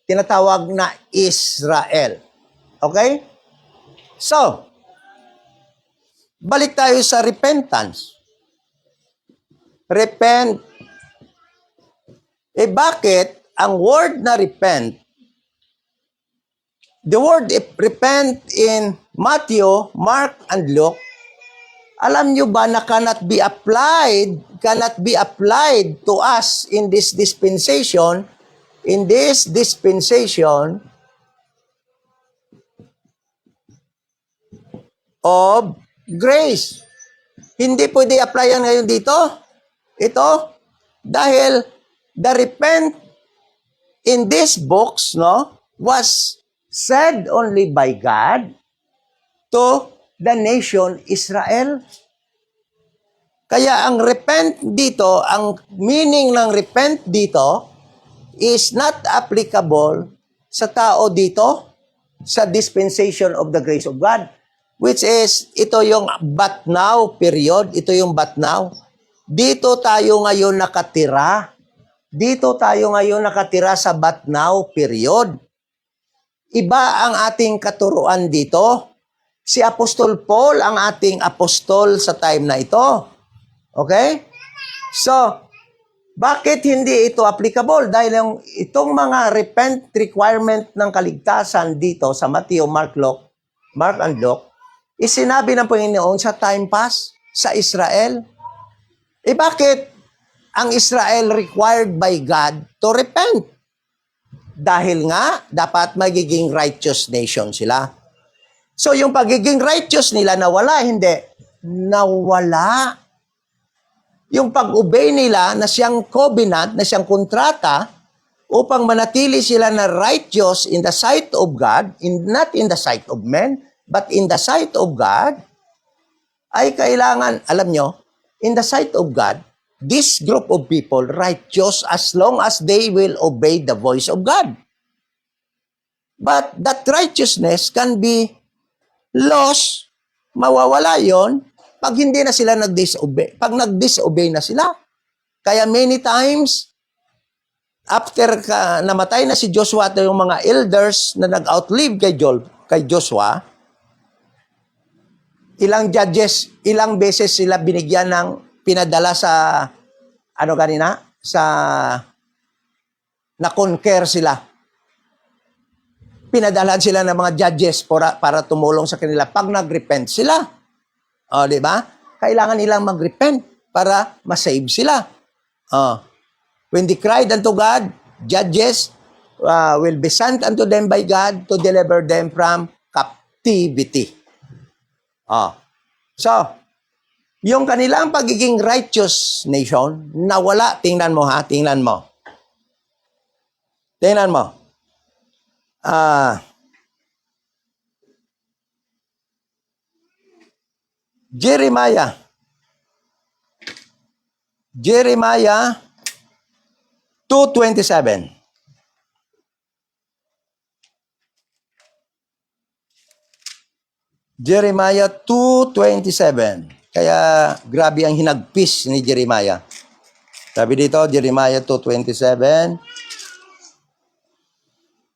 Tinatawag na Israel. Okay? So, balik tayo sa repentance. Repent. Bakit ang word na repent, the word repent in Matthew, Mark, and Luke, alam nyo ba na cannot be applied to us in this dispensation, of grace. Hindi pwede apply yan ngayon dito. Ito, dahil the repent in these books, no, was said only by God to the nation Israel. Kaya ang repent dito, ang meaning ng repent dito is not applicable sa tao dito sa dispensation of the grace of God, which is ito yung but now period, ito yung but now. Dito tayo ngayon nakatira. Dito tayo ngayon nakatira sa but now period. Iba ang ating katuruan dito. Si Apostol Paul ang ating apostol sa time na ito. Okay? So, bakit hindi ito applicable? Dahil itong mga repent requirement ng kaligtasan dito sa Matthew, Mark and Luke, isinabi ng Panginoon sa time past, sa Israel. Bakit ang Israel required by God to repent? Dahil nga, dapat magiging righteous nation sila. So, yung pagiging righteous nila, nawala, hindi. Nawala. Yung pag-obey nila na siyang covenant, na siyang kontrata, upang manatili sila na righteous in the sight of God, not in the sight of men, but in the sight of God, ay kailangan, alam nyo, in the sight of God, this group of people righteous as long as they will obey the voice of God. But that righteousness can be lost, mawawala yon pag hindi na sila nag-disobey. Pag nag-disobey na sila. Kaya many times, after namatay na si Joshua at yung mga elders na nag-outlive kay Joshua, ilang judges, ilang beses sila binigyan ng pinadala sa, ano kanina? Sa, na-conquer sila. Pinadalhan sila ng mga judges para tumulong sa kanila pag nag-repent sila. O, di ba? Kailangan nilang mag-repent para ma-save sila. When they cried unto God, judges will be sent unto them by God to deliver them from captivity. So, yung kanilang pagiging righteous nation, nawala. Tingnan mo ha, tingnan mo. Tingnan mo. Jeremiah 2:27. Jeremiah 2:27. Kaya grabe ang hinagpis ni Jeremiah. Sabi dito, Jeremiah 2:27,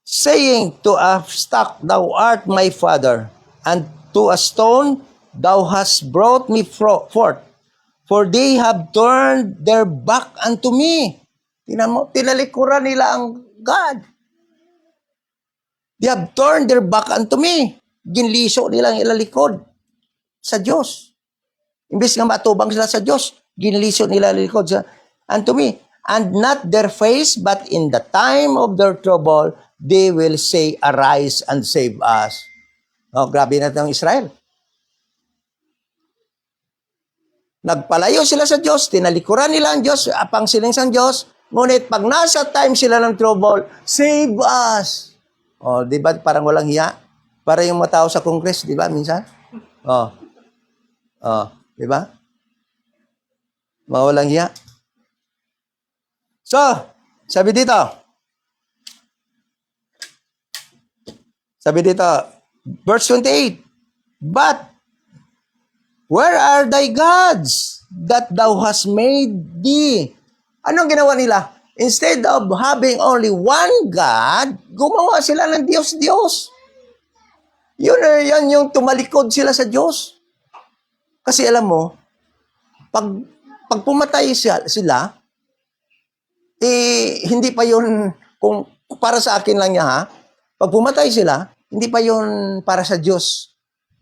saying, to a stock thou art my father, and to a stone thou hast brought me forth, for they have turned their back unto me. Tingnan mo, tinalikuran nila ang God. They have turned their back unto me. Ginliso nilang ilalikod sa Diyos. Imbes nga matubang sila sa Diyos, ginliso nila ilalikod unto me. And not their face, but in the time of their trouble, they will say, arise and save us. Grabe na itong Israel. Nagpalayo sila sa Diyos, tinalikuran nila ang Diyos, apang siling sa Diyos, ngunit pag nasa time sila ng trouble, save us. Di ba parang walang hiya? Para yung mga tao sa Congress, di ba minsan? Di ba? Mga walang hiya. So, sabi dito, verse 28, but where are thy gods that thou hast made thee? Anong ginawa nila? Instead of having only one God, gumawa sila ng Diyos-Diyos. Yan yung tumalikod sila sa Diyos. Kasi alam mo, pag pumatay sila, hindi pa yun, kung para sa akin lang niya ha, pag pumatay sila, hindi pa yun para sa Diyos.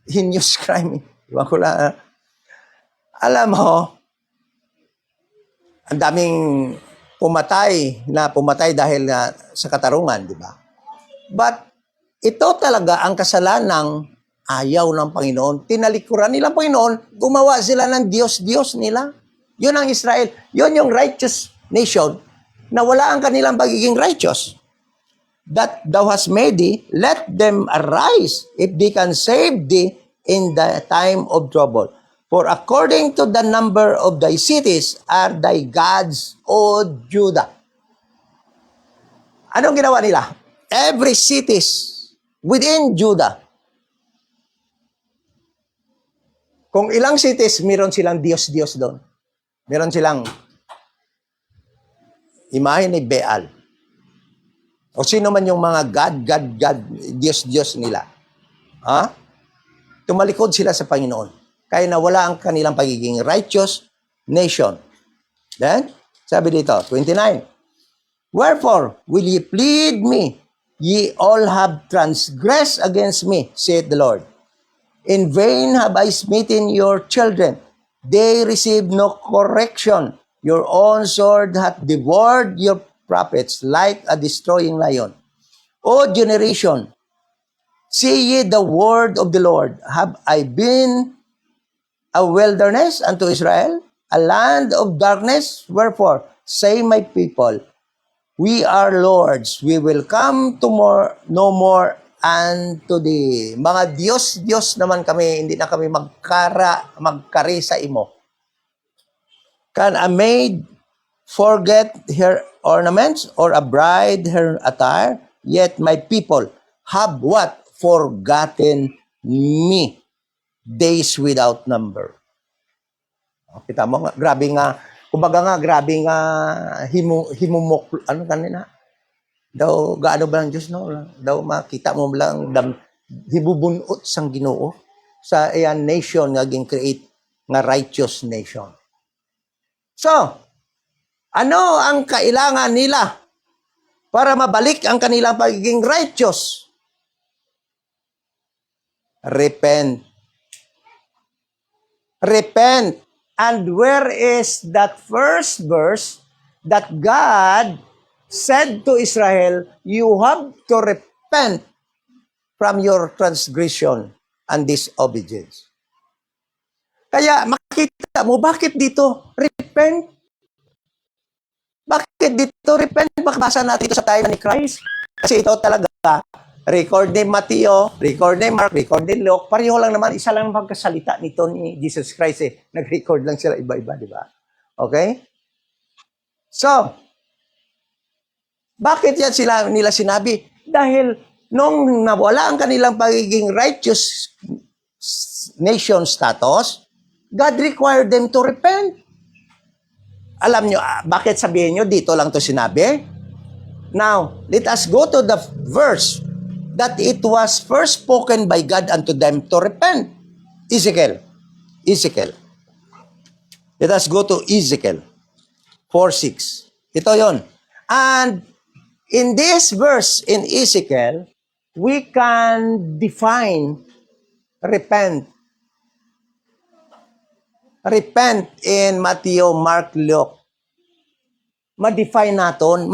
Heinous crime. Diba ko lang, alam mo, ang daming pumatay dahil sa katarungan, di ba? But ito talaga ang kasalanang ayaw ng Panginoon. Tinalikuran nilang Panginoon, gumawa sila ng Diyos-Diyos nila. Yun ang Israel. Yun yung righteous nation na wala ang kanilang pagiging righteous. That thou hast made thee, let them arise if they can save thee in the time of trouble. For according to the number of thy cities are thy gods, O Judah. Anong ginawa nila? Every cities within Judah. Kung ilang cities, meron silang Diyos-Diyos doon. Meron silang imahe ni Baal. O sino man yung mga God, Diyos-Diyos nila. Tumalikod sila sa Panginoon. Kaya nawala ang kanilang pagiging righteous nation. Then, sabi dito, 29, wherefore will ye plead me? Ye all have transgressed against me, saith the Lord. In vain have I smitten your children. They receive no correction. Your own sword hath devoured your prophets like a destroying lion. O generation, see ye the word of the Lord. Have I been a wilderness unto Israel, a land of darkness? Wherefore, say my people, we are lords, we will come to no more unto thee. Mga Diyos naman kami, hindi na kami magkari sa imo. Can a maid forget her ornaments, or a bride her attire? Yet my people have what? Forgotten me. Days without number. Kita mo nga, grabe nga, grabe nga, himumok, ano kanina? Daw, gaano ba ng Diyos, no? Daw makita mo lang hibubunot sang Ginoo sa ayan nation nga gin-create nga righteous nation. So, ano ang kailangan nila para mabalik ang kanilang pagiging righteous? Repent. Repent. And where is that first verse that God said to Israel, you have to repent from your transgression and disobedience? Kaya makita mo, bakit dito repent? Bakit dito repent? Makabasa natin ito sa time ni Christ. Kasi ito talaga, record ni Mateo, record ni Mark, record ni Luke, pareho lang naman, isa lang magkasalita nito ni Jesus Christ eh. Nag-record lang sila iba-iba, di ba? Okay? So, bakit yan nila sinabi? Dahil nung nawala ang kanilang pagiging righteous nation status, God required them to repent. Alam nyo, bakit sabihin nyo, dito lang to sinabi? Now, let us go to the verse that it was first spoken by God unto them to repent. Ezekiel. Let us go to Ezekiel 4:6. Ito yon. And in this verse in Ezekiel, we can define repent. Repent in Matthew, Mark, Luke. Ma-define natin,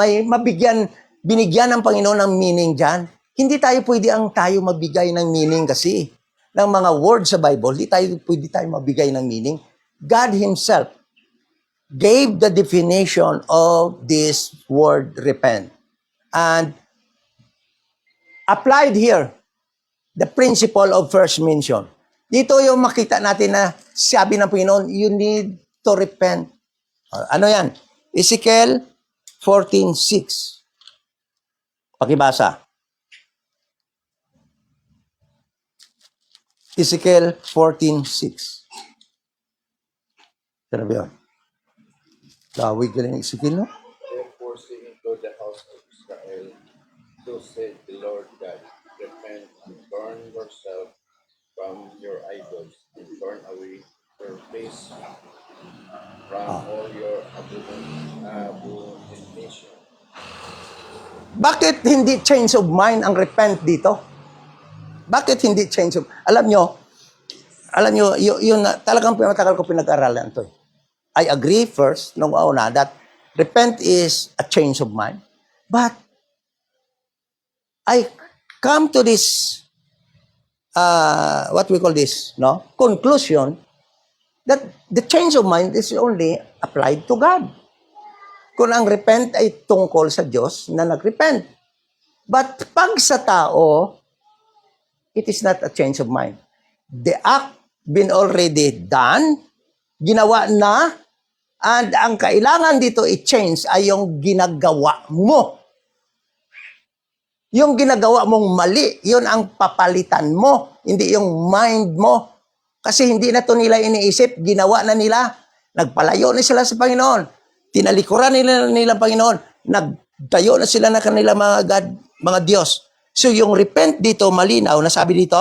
binigyan ng Panginoon ng meaning dyan. Hindi tayo magbigay ng meaning kasi ng mga words sa Bible, hindi tayo mabigay ng meaning. God Himself gave the definition of this word repent. And applied here, the principle of first mention. Dito yung makita natin na sabi ng Panginoon, you need to repent. Ano yan? Ezekiel 14:6. Pakibasa. Ezekiel 14:6. Sabi yun. Tawig ka rin Ezekiel, no? Therefore say unto the house of Israel, so said the Lord God, repent and turn yourself from your idols, and turn away your face from all your abomination. Bakit hindi change of mind ang repent dito? Bakit hindi change of... Alam nyo, yun talagang matagal ko pinag-aralan to. I agree first, nung una, that repent is a change of mind. But, I come to this, what we call this, no? Conclusion, that the change of mind is only applied to God. Kung ang repent ay tungkol sa Diyos na nag-repent. But pag sa tao, it is not a change of mind. The act been already done, ginawa na, and ang kailangan dito i-change ay yung ginagawa mo. Yung ginagawa mong mali, yun ang papalitan mo, hindi yung mind mo. Kasi hindi na to nila iniisip, ginawa na nila, nagpalayo na sila sa Panginoon, tinalikuran nila Panginoon, nagtayo na sila na kanila mga God, mga Diyos. So yung repent dito, malinaw, na sabi dito,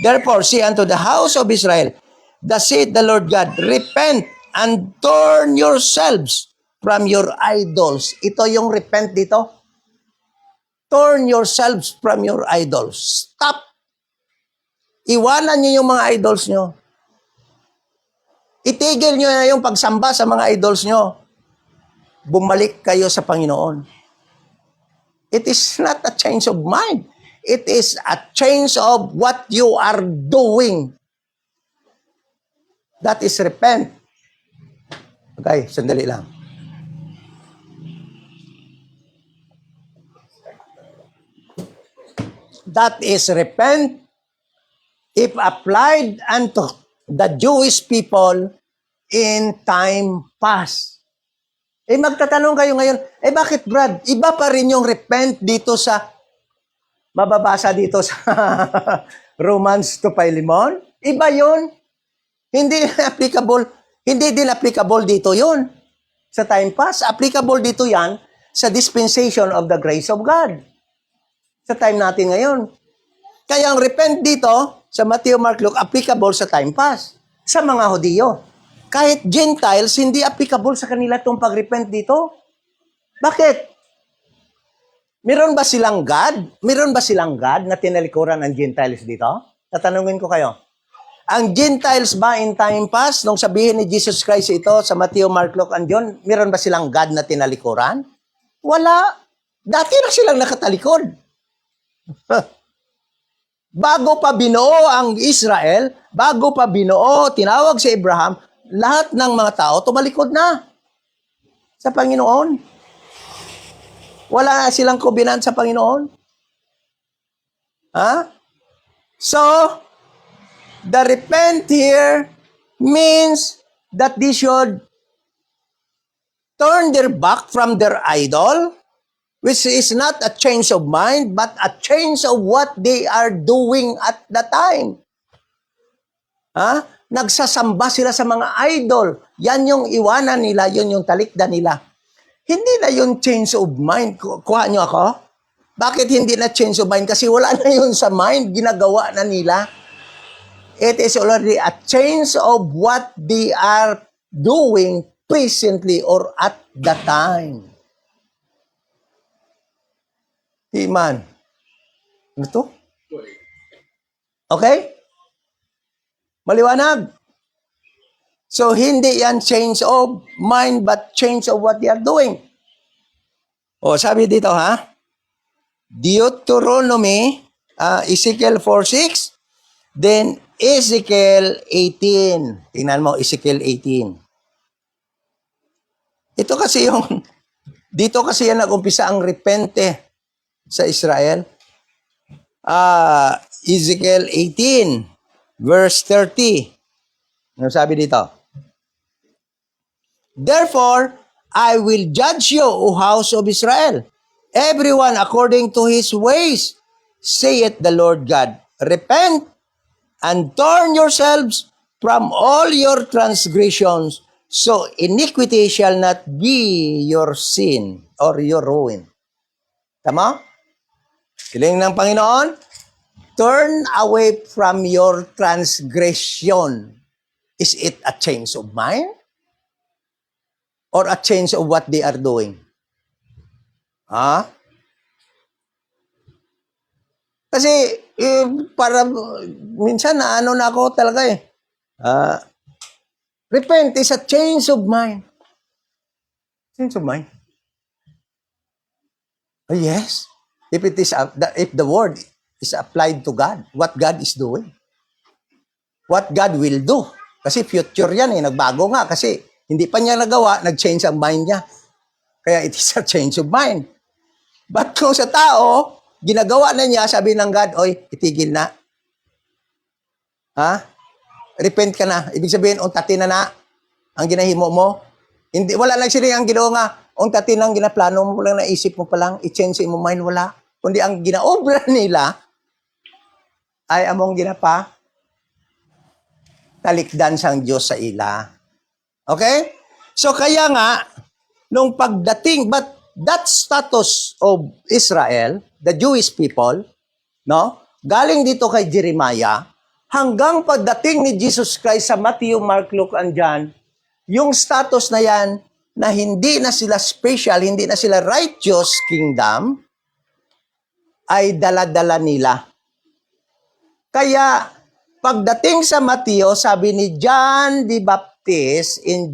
therefore, say unto the house of Israel, thus saith the Lord God, repent and turn yourselves from your idols. Ito yung repent dito. Turn yourselves from your idols. Stop. Iwanan nyo yung mga idols nyo. Itigil nyo na yung pagsamba sa mga idols nyo. Bumalik kayo sa Panginoon. It is not a change of mind. It is a change of what you are doing. That is repent. Okay, sandali lang. That is repent if applied unto the Jewish people in time past. Magtatanong kayo ngayon, bakit Brad? Iba pa rin yung repent dito sa, mababasa dito sa Romans 2:5. Iba yun. Hindi din applicable dito yun. Sa time past, applicable dito yan sa dispensation of the grace of God. sa time natin ngayon. Kaya ang repent dito, sa Matthew, Mark, Luke, applicable sa time past. Sa mga Hudiyo. Kahit Gentiles, hindi applicable sa kanila itong pag-repent dito. Bakit? Meron ba silang God? Meron ba silang God na tinalikuran ng Gentiles dito? Tatanungin ko kayo. Ang Gentiles ba in time past, nung sabihin ni Jesus Christ ito sa Matthew, Mark, Luke, and John, meron ba silang God na tinalikuran? Wala. Dati na silang nakatalikod. Bago pa binuo ang Israel, bago pa binuo, tinawag si Abraham, lahat ng mga tao tumalikod na sa Panginoon. Wala silang covenant sa Panginoon. Ha? So, the repent here means that they should turn their back from their idol, which is not a change of mind, but a change of what they are doing at the time. Ha? Nagsasamba sila sa mga idol. Yan yung iwanan nila, yun yung talikdan nila. Hindi na yung change of mind. Kuha nyo ako? Bakit hindi na change of mind? Kasi wala na yun sa mind, ginagawa na nila. It is already a change of what they are doing presently or at the time. Iman. Ano to? Okay? Maliwanag. So, hindi yan change of mind, but change of what they are doing. O, sabi dito ha, Deuteronomy, Ezekiel 4:6, then Ezekiel 18. Tingnan mo, Ezekiel 18. Ito kasi yung, dito kasi yan nag-umpisa ang repente sa Israel. Ezekiel 18, verse 30. Ano sabi dito? Therefore, I will judge you, O house of Israel, everyone according to his ways, saith the Lord God. Repent and turn yourselves from all your transgressions, so iniquity shall not be your sin or your ruin. Tama? Hiling ng Panginoon, turn away from your transgression. Is it a change of mind? Or a change of what they are doing? Ha? Kasi, para, minsan na ano na ako talaga eh. Repent is a change of mind. Change of mind. Oh, yes. If it is, if the word is applied to God, what God is doing. What God will do. Kasi future yan eh, nagbago nga kasi hindi pa niya nagawa, nag-change ang mind niya. Kaya it is a change of mind. But kung sa tao, ginagawa na niya, sabi ng God, oy, itigil na. Ha? Repent ka na. Ibig sabihin, untatin na ang ginahimo mo. Hindi, wala lang sila ang ginawa nga, untatin ang ginaplano mo lang, naisip mo pa lang, i-change mo mind, wala. Kundi ang ginaobra nila, ay among ginapa, talikdan sang Diyos sa ila. Okay? So kaya nga, nung pagdating, but that status of Israel, the Jewish people, no? Galing dito kay Jeremiah, hanggang pagdating ni Jesus Christ sa Matthew, Mark, Luke, and John, yung status na yan, na hindi na sila special, hindi na sila righteous kingdom, ay dala-dala nila. Kaya, pagdating sa Matthew, sabi ni John the Baptist, in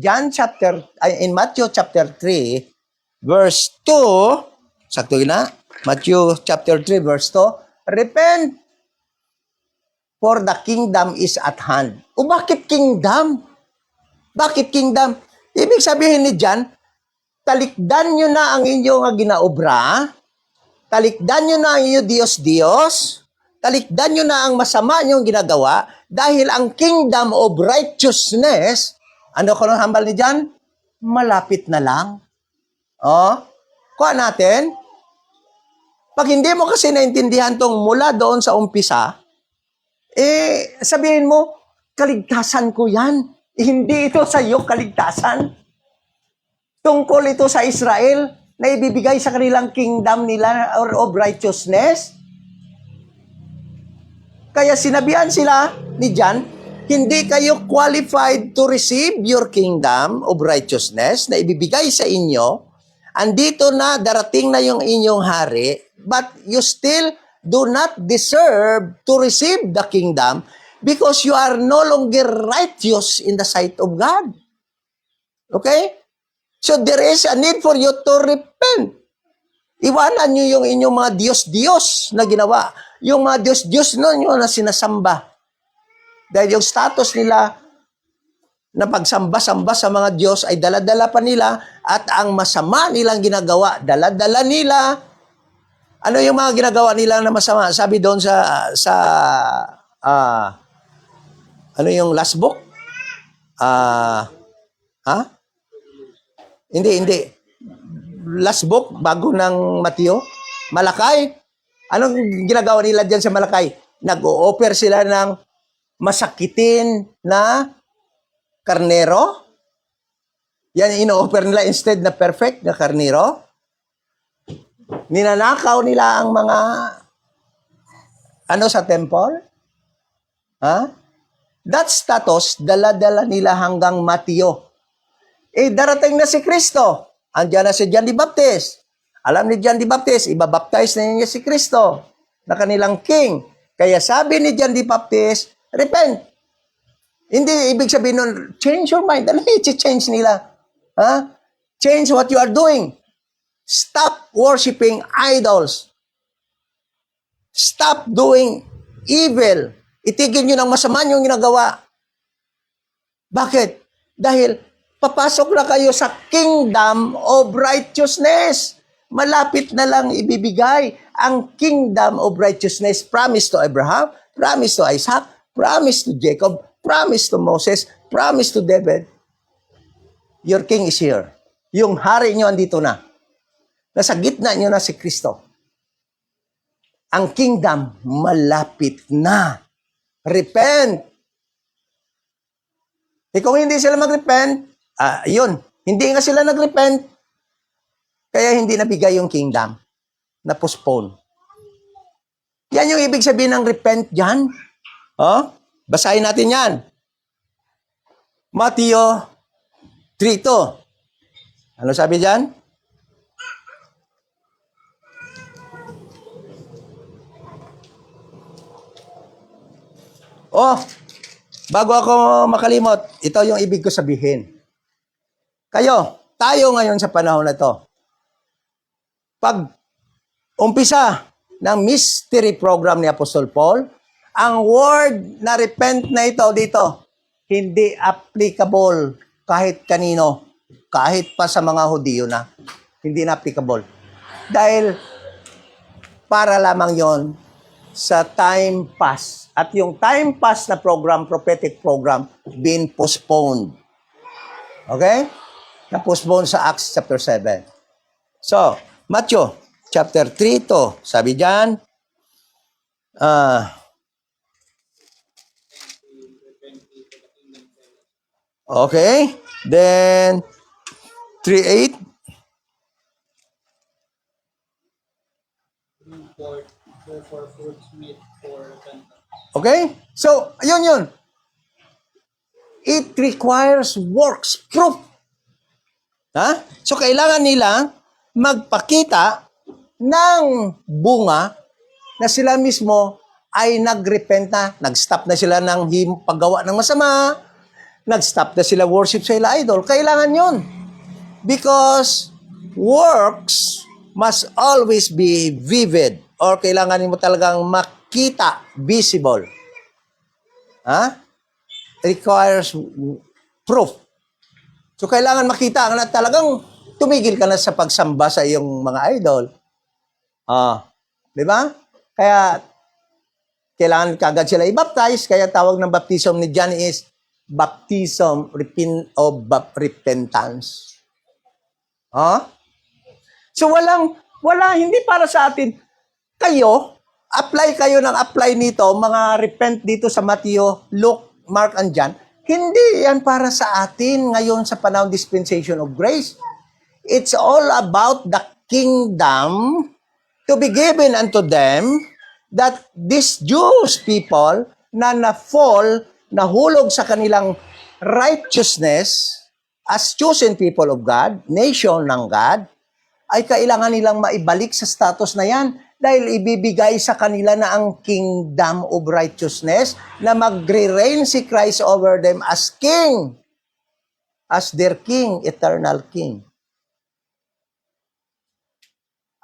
Matthew chapter 3, verse 2, sakto yun na, Matthew chapter 3, verse 2, repent, for the kingdom is at hand. O bakit kingdom? Bakit kingdom? Ibig sabihin ni John, talikdan nyo na ang inyong ginaobra, talikdan nyo na ang inyong Diyos-Diyos, talikdan nyo na ang masama nyong ginagawa, dahil ang kingdom of righteousness, ano ko nang hambal ni John? Malapit na lang. Oh, kuha natin. Pag hindi mo kasi naintindihan tong mula doon sa umpisa, sabihin mo, kaligtasan ko yan. Hindi ito sa iyo kaligtasan. Tungkol ito sa Israel na ibibigay sa kanilang kingdom nila or of righteousness. Kaya sinabihan sila ni John, hindi kayo qualified to receive your kingdom of righteousness na ibibigay sa inyo. Andito na, darating na yung inyong hari, but you still do not deserve to receive the kingdom because you are no longer righteous in the sight of God. Okay? So there is a need for you to repent. Iwanan nyo yung inyong mga Diyos-Diyos na ginawa. Yung mga Diyos-Diyos nyo na sinasamba. Dahil yung status nila na pagsamba-samba sa mga Diyos ay dala-dala pa nila at ang masama nilang ginagawa, dala-dala nila. Ano yung mga ginagawa nila na masama? Sabi doon ano yung last book? Hindi. Last book, bago ng Mateo. Malakay. Anong ginagawa nila dyan sa Malakay? Nag-o-offer sila ng masakitin na karnero. Yan ino-offer nila instead na perfect na karnero. Ninanakaw nila ang mga sa temple. That status, dala-dala nila hanggang Mateo. Darating na si Kristo. Andiyan na si John the Baptist. Alam ni John the Baptist, ibabaptize na niya si Kristo na kanilang king. Kaya sabi ni John the Baptist, repent. Hindi ibig sabihin nun, change your mind. Ano i-change nila? Change what you are doing. Stop worshiping idols. Stop doing evil. Itigil nyo ng masama yung ginagawa. Bakit? Dahil papasok na kayo sa kingdom of righteousness. Malapit na lang ibibigay ang kingdom of righteousness. Promise to Abraham, promise to Isaac, promise to Jacob, promise to Moses, promise to David. Your king is here. Yung hari nyo andito na. Nasa gitna nyo na si Kristo. Ang kingdom malapit na. Repent. Kung hindi sila mag-repent, yun. Hindi nga sila nag-repent, kaya hindi nabigay yung kingdom. Na-postpone. Yan yung ibig sabihin ng repent dyan. Basahin natin yan. Mateo 3:2. Ano sabi dyan? Bago ako makalimot, ito yung ibig ko sabihin. Tayo ngayon sa panahon na to, pag umpisa ng mystery program ni Apostol Paul, ang word na repent na ito dito, hindi applicable kahit kanino, kahit pa sa mga Hudiyo na. Hindi na applicable. Dahil para lamang yon sa time pass. At yung time pass na program, prophetic program, being postponed. Okay? Na-postpone sa Acts chapter 7. So, Matthew chapter 3 to. Sabi dyan, okay. Then, 3:8. For fruits meet for repentance. Okay? So, yun. It requires works, proof. So, kailangan nila magpakita ng bunga na sila mismo ay nagrepent na. Nag-stop na sila ng paggawa ng masama. Nag-stop na sila worship sa ila idol. Kailangan yun. Because works must always be vivid. Or kailangan mo talagang makita, visible. Requires proof. So, kailangan makita na talagang tumigil ka na sa pagsamba sa iyong mga idol. Di ba? Kaya, kailangan kagad sila i-baptize. Kaya tawag ng baptism ni John is baptism of repentance. So, hindi para sa atin. Apply kayo ng apply nito, mga repent dito sa Matthew, Luke, Mark, and John. Hindi yan para sa atin ngayon sa panahon dispensation of grace. It's all about the kingdom to be given unto them that these Jewish people na na-fall, nahulog sa kanilang righteousness as chosen people of God, nation ng God, ay kailangan nilang maibalik sa status na yan dahil ibibigay sa kanila na ang kingdom of righteousness na magre-reign si Christ over them as king, as their king, eternal king.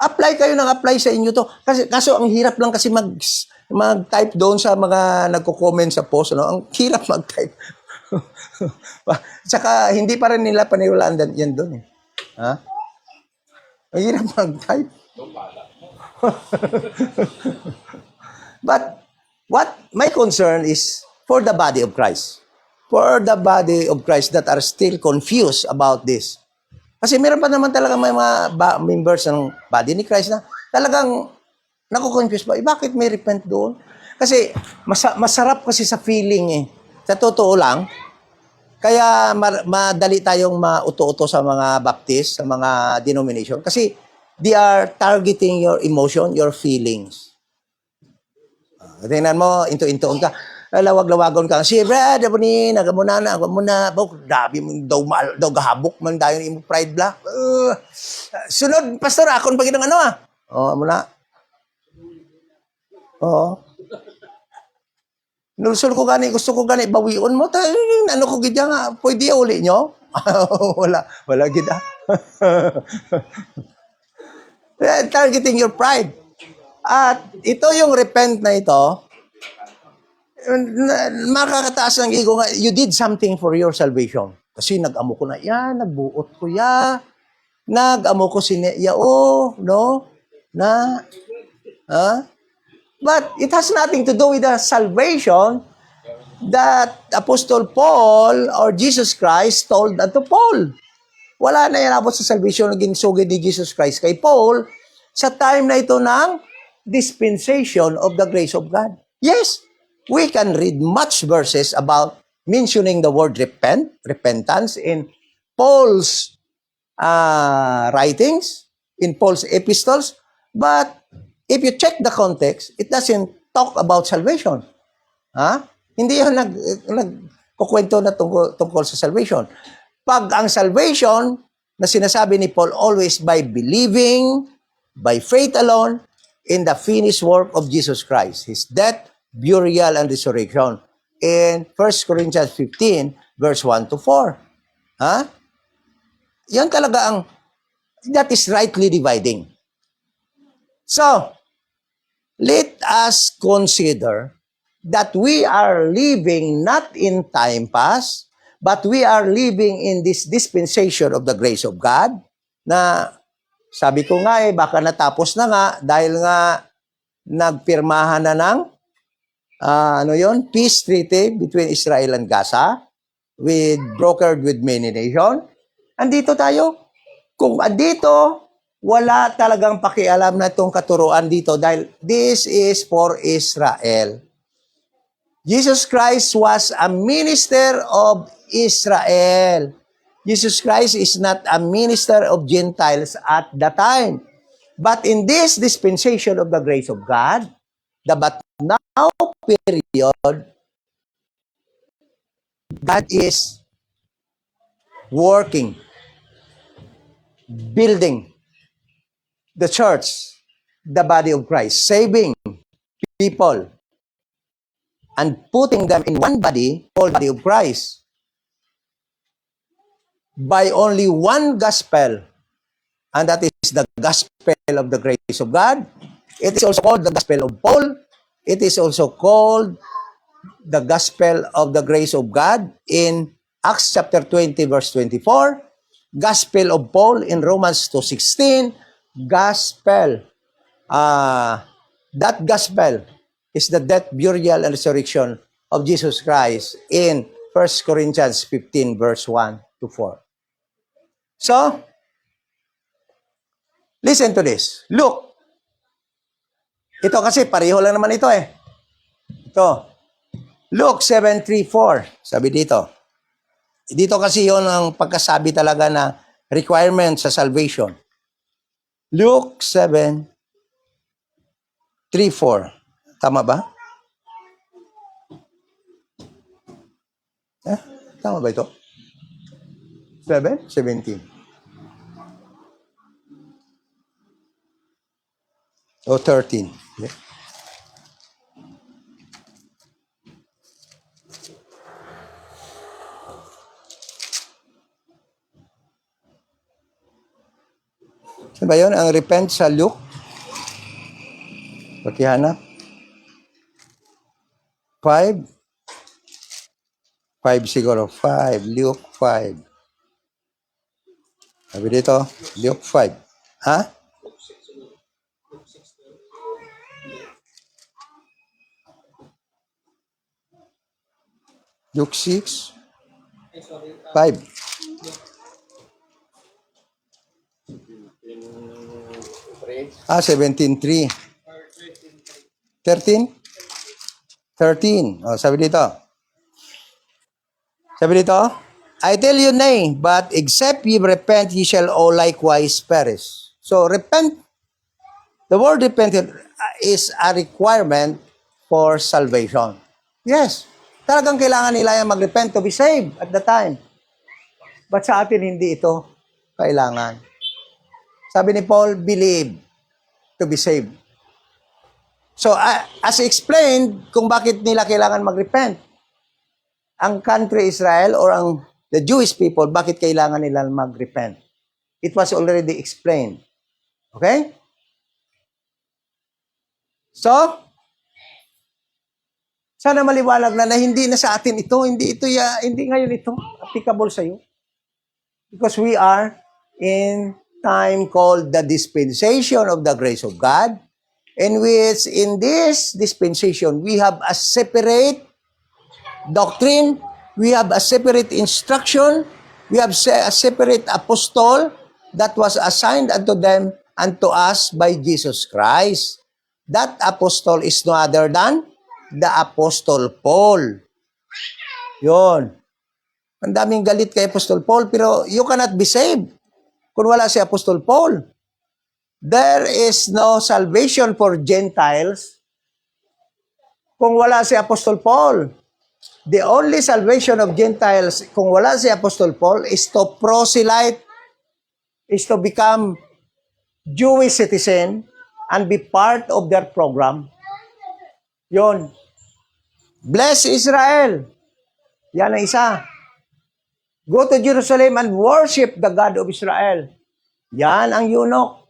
Apply kayo ng apply sa inyo to. Kaso ang hirap lang kasi mag-type doon sa mga nagko-comment sa post. No? Ang hirap mag-type. Tsaka hindi pa rin nila paniwalaan yan doon. Eh. Ha? Ang hirap mag-type. But what my concern is for the body of Christ. For the body of Christ that are still confused about this. Kasi meron pa naman talaga may mga members ng body ni Christ na talagang nakukonfuse ba? Bakit may repent doon? Kasi masarap kasi sa feeling eh. Sa totoo lang, kaya madali tayong mauto-uto sa mga baptist, sa mga denomination. Kasi they are targeting your emotion, your feelings. Tingnan mo, into-intoon ka. Lawag-lawagon ka. Si Brad, ako ni, nagamuna na, dabi mo, daw gahabok man tayo ni mo pride black. Sunod, pastor, akon pag ng ano ah. Muna. Nulsol ko gani, gusto ko gani, bawion mo, ano ko gidya nga, pwede uli nyo? wala gida. Targeting your pride. At ito yung repent na ito, makakataas ng ego nga, you did something for your salvation. Kasi nag-amo ko na yan, nagbuot ko ya, nag-amo ko sineya, no? But it has nothing to do with the salvation that Apostle Paul or Jesus Christ told unto Paul. Wala na yan abot sa salvation na ginsugid ni Jesus Christ kay Paul sa time na ito ng dispensation of the grace of God. Yes, we can read much verses about mentioning the word repentance in Paul's writings, in Paul's epistles, but if you check the context, it doesn't talk about salvation. Hindi yan nagkukwento na tungkol sa salvation. Pag ang salvation na sinasabi ni Paul always by believing, by faith alone, in the finished work of Jesus Christ, His death, burial, and resurrection. In 1 Corinthians 15, verse 1 to 4. Yan talaga that is rightly dividing. So, let us consider that we are living not in time past, but we are living in this dispensation of the grace of God na sabi ko nga baka natapos na nga dahil nga nagpirmahan na ng peace treaty between Israel and Gaza brokered with many nations. Andito tayo. Kung andito, wala talagang pakialam na itong katuruan dito dahil this is for Israel. Jesus Christ was a minister of Israel. Jesus Christ is not a minister of Gentiles at the time. But in this dispensation of the grace of God, the but now period, God is working, building the church, the body of Christ, saving people, and putting them in one body, called body of Christ, by only one gospel, and that is the gospel of the grace of God. It is also called the gospel of Paul. It is also called the gospel of the grace of God in Acts chapter 20, verse 24, gospel of Paul in Romans 2:16, gospel. That gospel is the death, burial, and resurrection of Jesus Christ in 1 Corinthians 15, verse 1 to 4. So, listen to this. Look. Ito kasi, pareho lang naman ito eh. Ito. Luke 7:3-4. Sabi dito. Dito kasi yon ang pagkasabi talaga na requirement sa salvation. Luke 7:3-4. Tama ba? Tama ba ito? 7? 17. O 13. Okay. Ano ba yun? Ang repent sa Luke? Pakihanap. 5? 5 siguro. 5. Luke 5. Sabi dito, Luke 5. Ha? Luke 6? 5. Pray. 17:3. 13? 13. Oh, sabi dito. Sabi dito, I tell you nay, but except ye repent, ye shall all likewise perish. So, repent. The word repent is a requirement for salvation. Yes. Talagang kailangan nila yung mag-repent to be saved at the time. But sa atin, hindi ito kailangan. Sabi ni Paul, believe to be saved. So, as explained, kung bakit nila kailangan mag-repent, ang country Israel or the Jewish people, bakit kailangan nila mag-repent? It was already explained. Okay? So, sana maliwanag na hindi na sa atin ito, hindi ngayon ito applicable sa iyo. Because we are in time called the dispensation of the grace of God, in which in this dispensation we have a separate doctrine, we have a separate instruction, we have a separate apostle that was assigned unto them, unto us by Jesus Christ. That apostle is no other than the Apostle Paul. Yun. Ang daming galit kay Apostle Paul, pero you cannot be saved kung wala si Apostle Paul. There is no salvation for Gentiles kung wala si Apostle Paul. The only salvation of Gentiles kung wala si Apostle Paul is to proselyte, is to become Jewish citizen and be part of their program. Yun. Bless Israel. Yan ang isa. Go to Jerusalem and worship the God of Israel. Yan ang eunuch.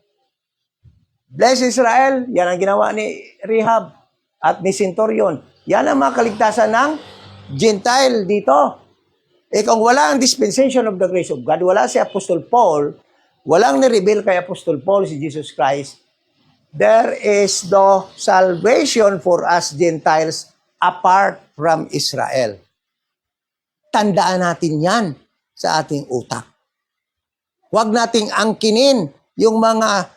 Bless Israel. Yan ang ginawa ni Rehab at ni Centurion. Yan ang mga kaligtasan ng Gentile dito. Kung wala ang dispensation of the grace of God, wala si Apostle Paul, walang nireveal kay Apostle Paul si Jesus Christ, there is no salvation for us Gentiles apart from Israel. Tandaan natin yan sa ating utak. Huwag nating angkinin yung mga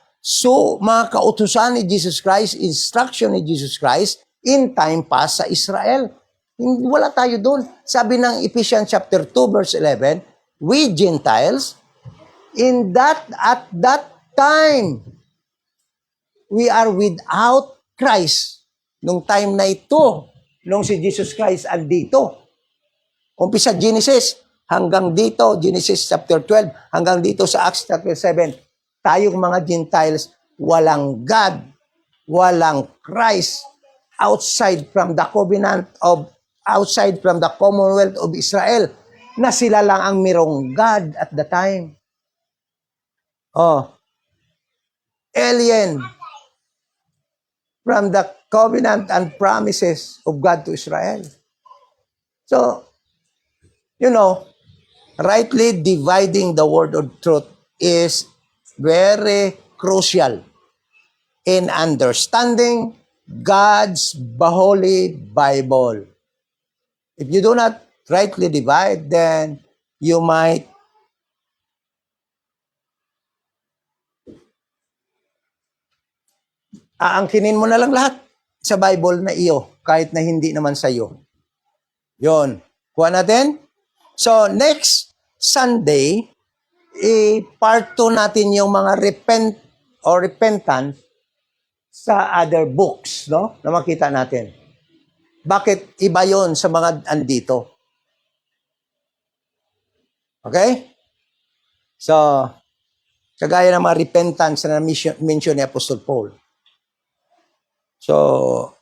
kautusan ni Jesus Christ, instruction ni Jesus Christ in time past sa Israel. Wala tayo doon. Sabi ng Ephesians chapter 2 verse 11, we Gentiles, at that time, we are without Christ. Nung time na ito, nung si Jesus Christ andito. Umpisa Genesis hanggang dito, Genesis chapter 12, hanggang dito sa Acts chapter 7, tayong mga Gentiles, walang God, walang Christ, outside from the covenant of, outside from the commonwealth of Israel, na sila lang ang mirong God at the time. Alien from the covenant and promises of God to Israel. So, rightly dividing the word of truth is very crucial in understanding God's holy Bible. If you do not rightly divide, then you might aangkinin mo na lang lahat sa Bible na iyo, kahit na hindi naman sa iyo. Yon. Kuha natin? So, next Sunday, part 2 natin yung mga repentance sa other books, no? Na makita natin. Bakit iba yon sa mga andito? Okay? So, kagaya ng mga repentance na mention ni Apostle Paul. So,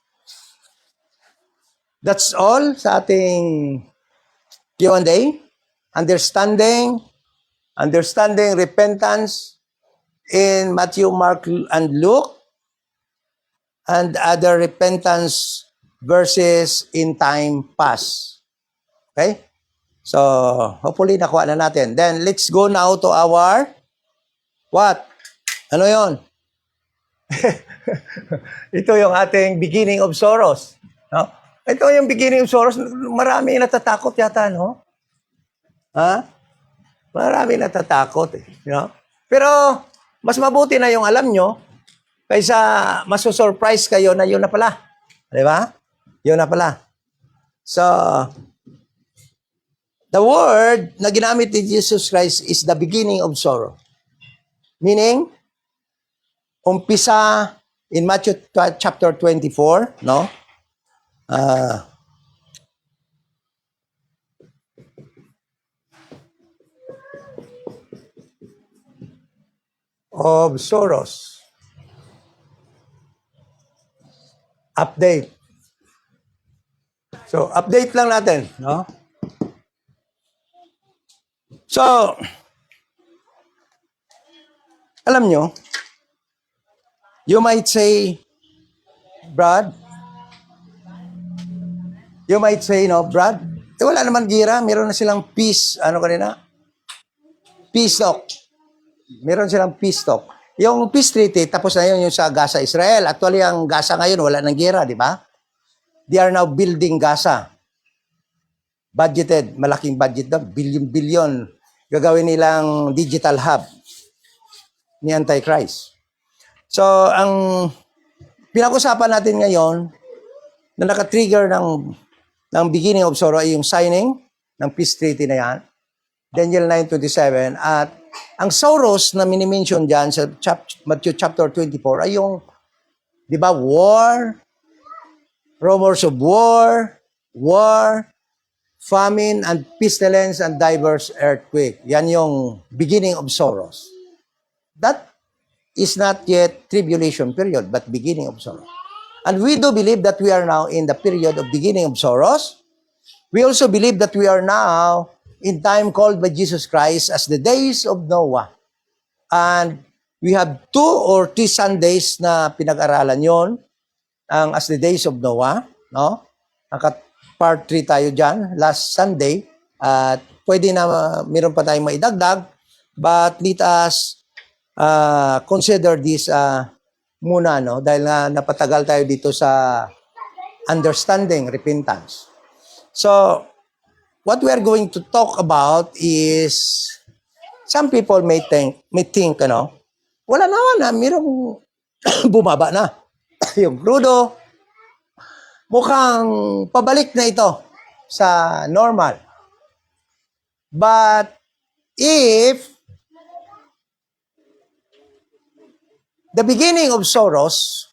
that's all sa ating Q&A. Understanding repentance in Matthew, Mark, and Luke, and other repentance verses in time past. Okay? So, hopefully nakuha na natin. Then, let's go now to our what? Ano yon? Ito yung ating beginning of sorrows. No? Ito yung beginning of sorrows. Marami natatakot yata, no? Ha? Marami natatakot. No? Pero, mas mabuti na yung alam nyo kaysa maso-surprise kayo na yun na pala. Di ba? Yun na pala. So, the word na ginamit ni Jesus Christ is the beginning of sorrow. Meaning, umpisa in Matthew chapter 24, no? Of sorrows. Update. So, update lang natin, no? So, alam nyo, you might say, Brad, Brad, wala naman gira, meron na silang peace, peace talk. Meron silang peace talk. Yung peace treaty, tapos na yun yung sa Gaza, Israel. Actually, ang Gaza ngayon, wala nang gira, di ba? They are now building Gaza. Budgeted, malaking budget daw, billion-billion. Gagawin nilang digital hub ni Antichrist. So, ang pinag-usapan natin ngayon na naka-trigger ng beginning of sorrow ay yung signing ng peace treaty na yan, Daniel 9:27, at ang sorrows na minimension dyan sa Matthew chapter 24 ay yung, di ba, war, rumors of war, famine, and pestilence, and diverse earthquake. Yan yung beginning of sorrows. That is not yet tribulation period, but beginning of sorrow. And we do believe that we are now in the period of beginning of sorrows. We also believe that we are now in time called by Jesus Christ as the days of Noah. And we have 2 or 3 Sundays na pinag-aralan yon, ang as the days of Noah, no? Part 3 tayo dyan, last Sunday, at pwede na meron pa tayong maidagdag, but let us consider this muna, no? Dahil nga napatagal tayo dito sa understanding repentance. So, what we are going to talk about is, some people may think, wala naman mayroong bumaba na. Yung crudo, mukhang pabalik na ito sa normal. But, if the beginning of sorrows,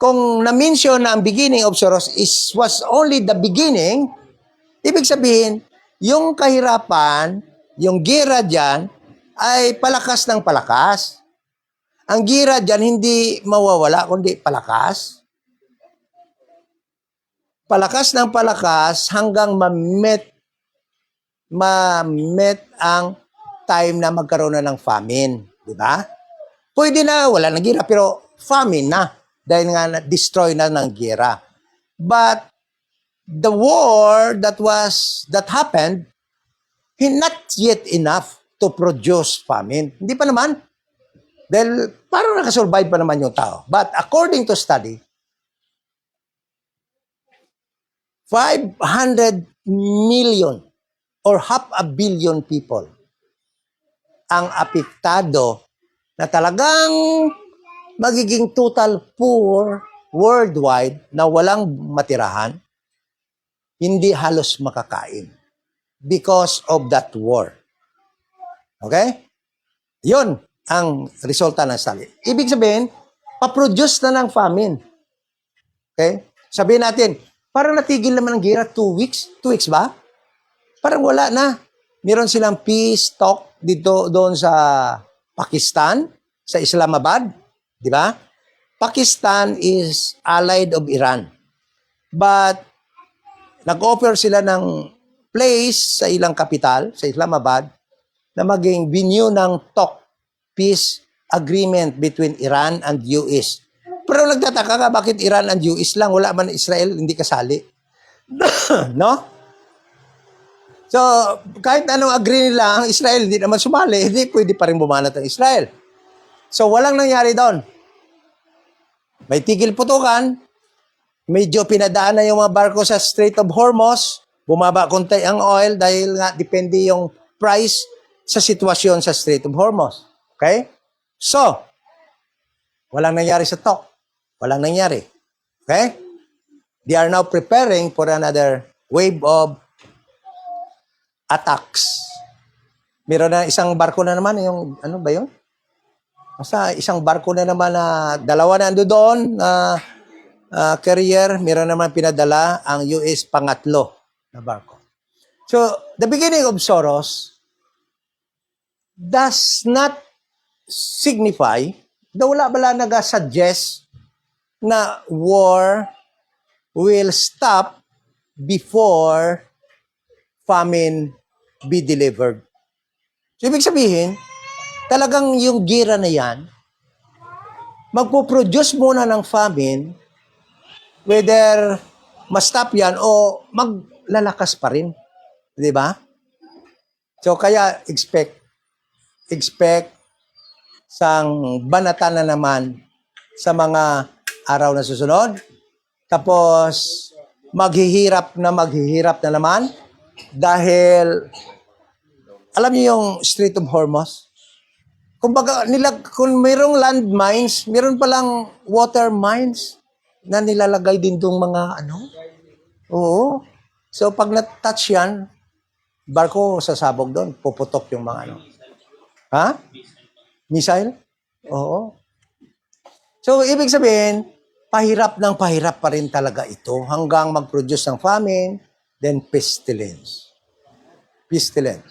kung na-mention na ang beginning of sorrows was only the beginning, ibig sabihin, yung kahirapan, yung gira dyan, ay palakas ng palakas. Ang gira dyan, hindi mawawala, kundi palakas. Palakas ng palakas hanggang ma-met ang time na magkaroon na ng famine. Di ba? Pwede na, wala ng gira, pero famine na. Dahil nga destroy na ng gira. But, the war that happened, not yet enough to produce famine. Hindi pa naman. Dahil parang nakasurvive pa naman yung tao. But according to study, 500 million or 500 million people ang apektado na talagang magiging total poor worldwide na walang matirahan, hindi halos makakain because of that war. Okay? Yun ang resulta ng study. Ibig sabihin, pa-produce na ng famine. Okay? Sabihin natin, parang natigil naman ang gira 2 weeks. 2 weeks ba? Parang wala na. Meron silang peace talk dito doon sa Pakistan, sa Islamabad. Di ba? Pakistan is allied of Iran. But, nag-offer sila ng place sa ilang kapital, sa Islamabad, na maging venue ng talk, peace agreement between Iran and US. Pero nagtataka ka, bakit Iran and US lang? Wala man Israel, hindi kasali. No? So, kahit anong agree nila, ang Israel hindi naman sumali, hindi pwede pa rin bumanat ang Israel. So, walang nangyari doon. May tigil putukan, medyo pinadaan na yung mga barko sa Strait of Hormuz, bumaba konti ang oil dahil nga depende yung price sa sitwasyon sa Strait of Hormuz. Okay? So, walang nangyari sa talk. Walang nangyari. Okay? They are now preparing for another wave of attacks. Meron na isang barko na naman, yung ano ba yun? Basta isang barko na naman na dalawa na ando doon na carrier, meron naman pinadala ang US pangatlo na barko. So, the beginning of Soros does not signify na wala bala nag-suggest na war will stop before famine be delivered. So, ibig sabihin, talagang yung gira na yan, magpo-produce muna ng famine, whether ma-stop yan o maglalakas pa rin. Di ba? So, kaya expect sang banatan na naman sa mga araw na susunod. Tapos, maghihirap na naman dahil alam niyo yung Strait of Hormuz? Kumbaga, kung mayroong land mines, mayroon palang water mines na nilalagay din dong mga Oo. So, pag na-touch yan, barko sasabog doon, puputok yung mga Ha? Missile? Oo. So, ibig sabihin, pahirap pa rin talaga ito hanggang mag-produce ng famine, then pestilence. Pestilence.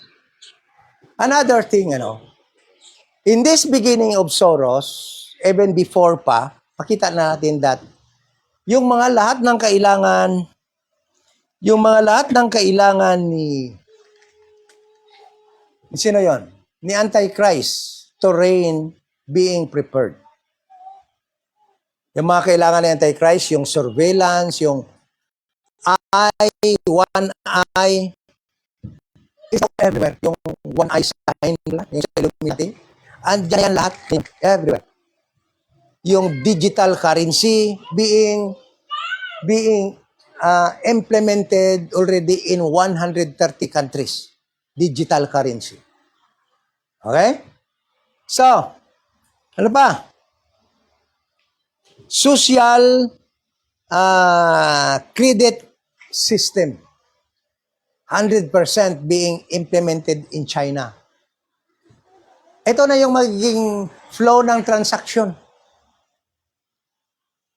Another thing, in this beginning of Soros, even before pa, makita natin that yung mga lahat ng kailangan ni sino yon? Ni Antichrist to reign being prepared. Yung mga kailangan ni Antichrist, yung surveillance, yung one eye, is everywhere. Yung one eye sign, yung sa Illuminati, andyan yan lahat, everywhere. Yung digital currency being implemented already in 130 countries. Digital currency. Okay? So, ano pa? Social credit system. 100% being implemented in China. Ito na yung magiging flow ng transaction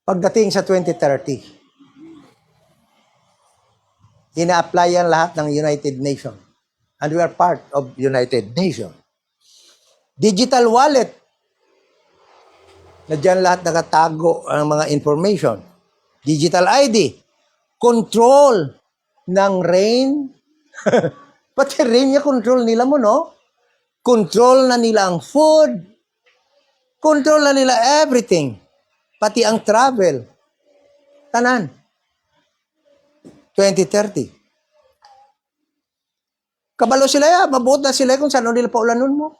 pagdating sa 2030. Ina-apply yan lahat ng United Nations. And we are part of United Nations. Digital wallet. Na dyan lahat nakatago ang mga information. Digital ID. Control ng rain. Pati rain niya, control nila mo, no? Control na nila ang food. Control na nila everything. Pati ang travel. Tanan. 2030. Kabalo sila ya. Mabuot na sila kung saan nila paulanon mo.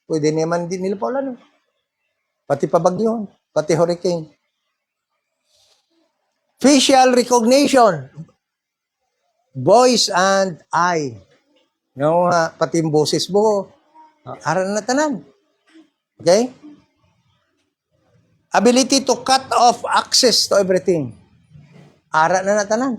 Pwede naman din nila paulanon. Pati pabagyon. Pati hurricane. Facial recognition. Voice and eye. Yung pati yung boses mo. Aral na tanan. Okay? Ability to cut off access to everything. Ara na natanan.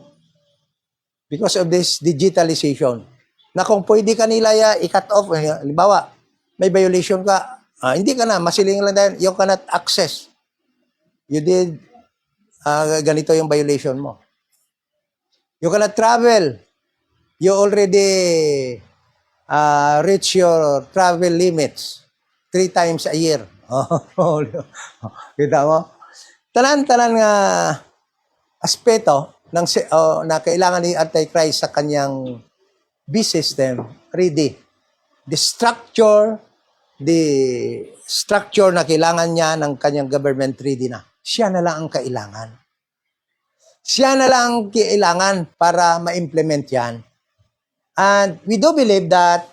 Because of this digitalization. Na kung pwede ka nila i-cut off, halimbawa, may violation ka, hindi ka na, masiling lang dahil, you cannot access. You did, ganito yung violation mo. You cannot travel. You already reach your travel limits 3 times a year. Kita mo? Tanan-tanan nga aspeto na kailangan ni Antichrist sa kanyang B-system, ready. The structure na kailangan niya ng kanyang government ready na. Siya na lang ang kailangan. Siya na lang ang kailangan para ma-implement yan. And we do believe that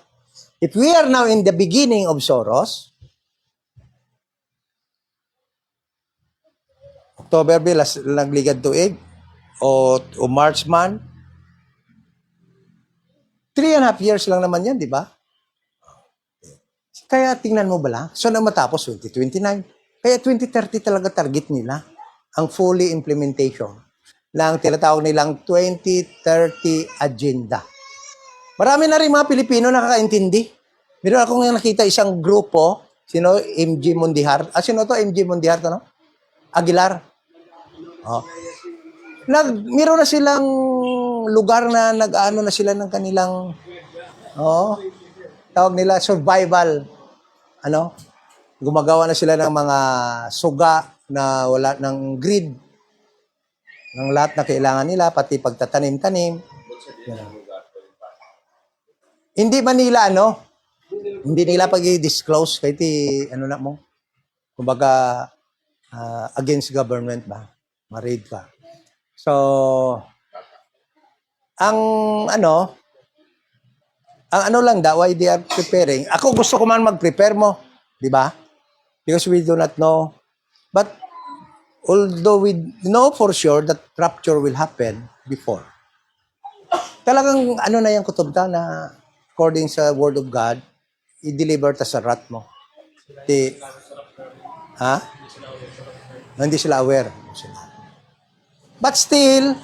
if we are now in the beginning of Soros, October bill, nagligad tuig, o March man, 3.5 years lang naman yan, di ba? Kaya tingnan mo bala, so na matapos 2029. Kaya 2030 talaga target nila ang fully implementation ng tinatawag nilang 2030 agenda. Marami na rin mga Pilipino nakakaintindi. Meron akong nakita isang grupo, sino? MG Mundihar. Sino to? MG Mundihar to, no? Aguilar. Oh. Meron na silang lugar na nag-ano na sila ng kanilang tawag nila survival. Gumagawa na sila ng mga suga na wala ng grid ng lahat na kailangan nila, pati pagtatanim-tanim. Hindi ba nila hindi nila pag-i-disclose kahit kumbaga against government ba? Ma-raid ka. So, ang lang daw, why they are preparing. Ako gusto ko man mag-prepare mo, di ba? Because we do not know. But, although we know for sure that rapture will happen before, talagang na yung kutubta na according sa Word of God, i-deliver ta sa rat mo. Hindi sila aware. But still,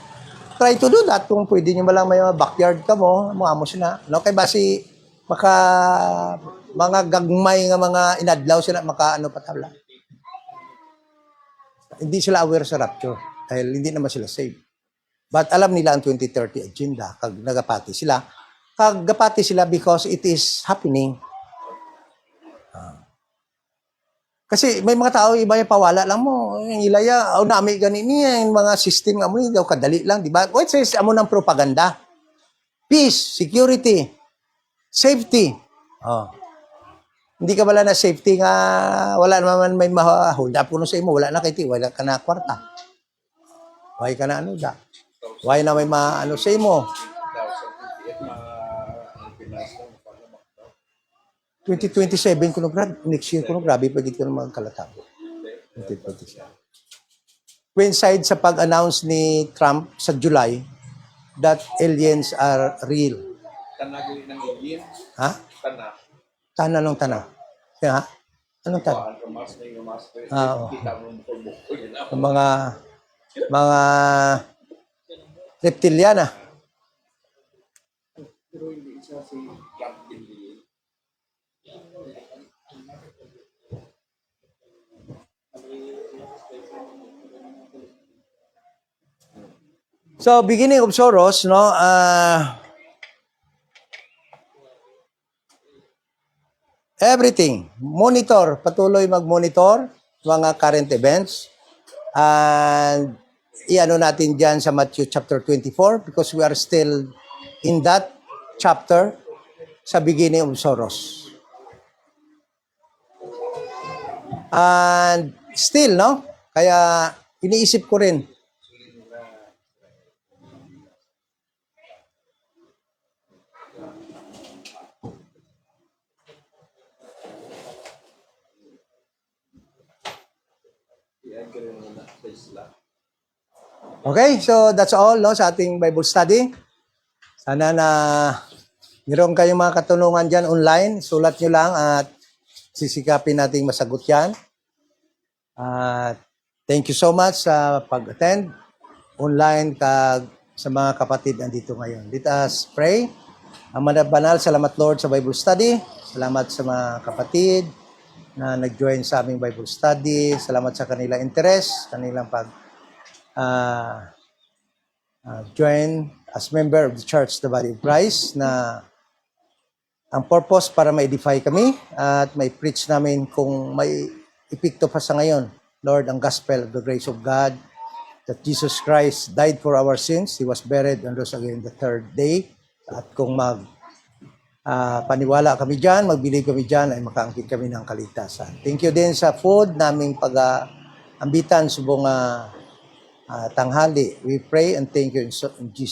try to do that. Kung pwede nyo malang may backyard ka mo sila. Kaya basi, mga gagmay nga mga inadlaw sila, patabla. Hindi sila aware sa rapture. Dahil hindi naman sila saved. But alam nila ang 2030 agenda. Nagapati sila because it is happening. Kasi may mga tao, iba yung pawala lang mo. Yung ilaya, nami ganini, yung mga system nga mo, daw kadali lang, di ba? What says amo ng propaganda? Peace, security, safety. Hindi ka wala na safety nga, wala naman may hold up kuno sa imo, wala na kay wala ka na kwarta. Why ka na da? Why na may sa imo? 2027 kuno next year kuno grabe pagit ko ng mga kalatabo. 2027. Coincide sa pag-announce ni Trump sa July that aliens are real. Tanagin ng alien? Ha? Tana. Anong tana? Ha? Anong tana? Mga reptiliana. Pero hindi siya si Trump hindi. So, beginning of Soros, everything, patuloy mag-monitor mga current events. And natin dyan sa Matthew chapter 24 because we are still in that chapter sa beginning of Soros. And still, kaya iniisip ko rin, okay, so that's all sa ating Bible study. Sana na meron kayong mga katanungan dyan online, sulat nyo lang at sisikapin nating masagot yan. Thank you so much sa pag-attend online sa mga kapatid nandito ngayon. Let us pray. Ang banal, salamat Lord sa Bible study. Salamat sa mga kapatid na nag-join sa aming Bible study. Salamat sa kanilang interest, kanilang join as member of the Church, the Body of Christ, na ang purpose para ma-edify kami at may preach namin kung may epekto pa sa ngayon. Lord, ang gospel of the grace of God, that Jesus Christ died for our sins, He was buried and rose again the third day. At kung paniwala kami dyan, mag-believe kami dyan, ay makaangkin kami ng kaligtasan. Thank you din sa food naming pag-ambitan subong tanghali. We pray and thank you in Jesus.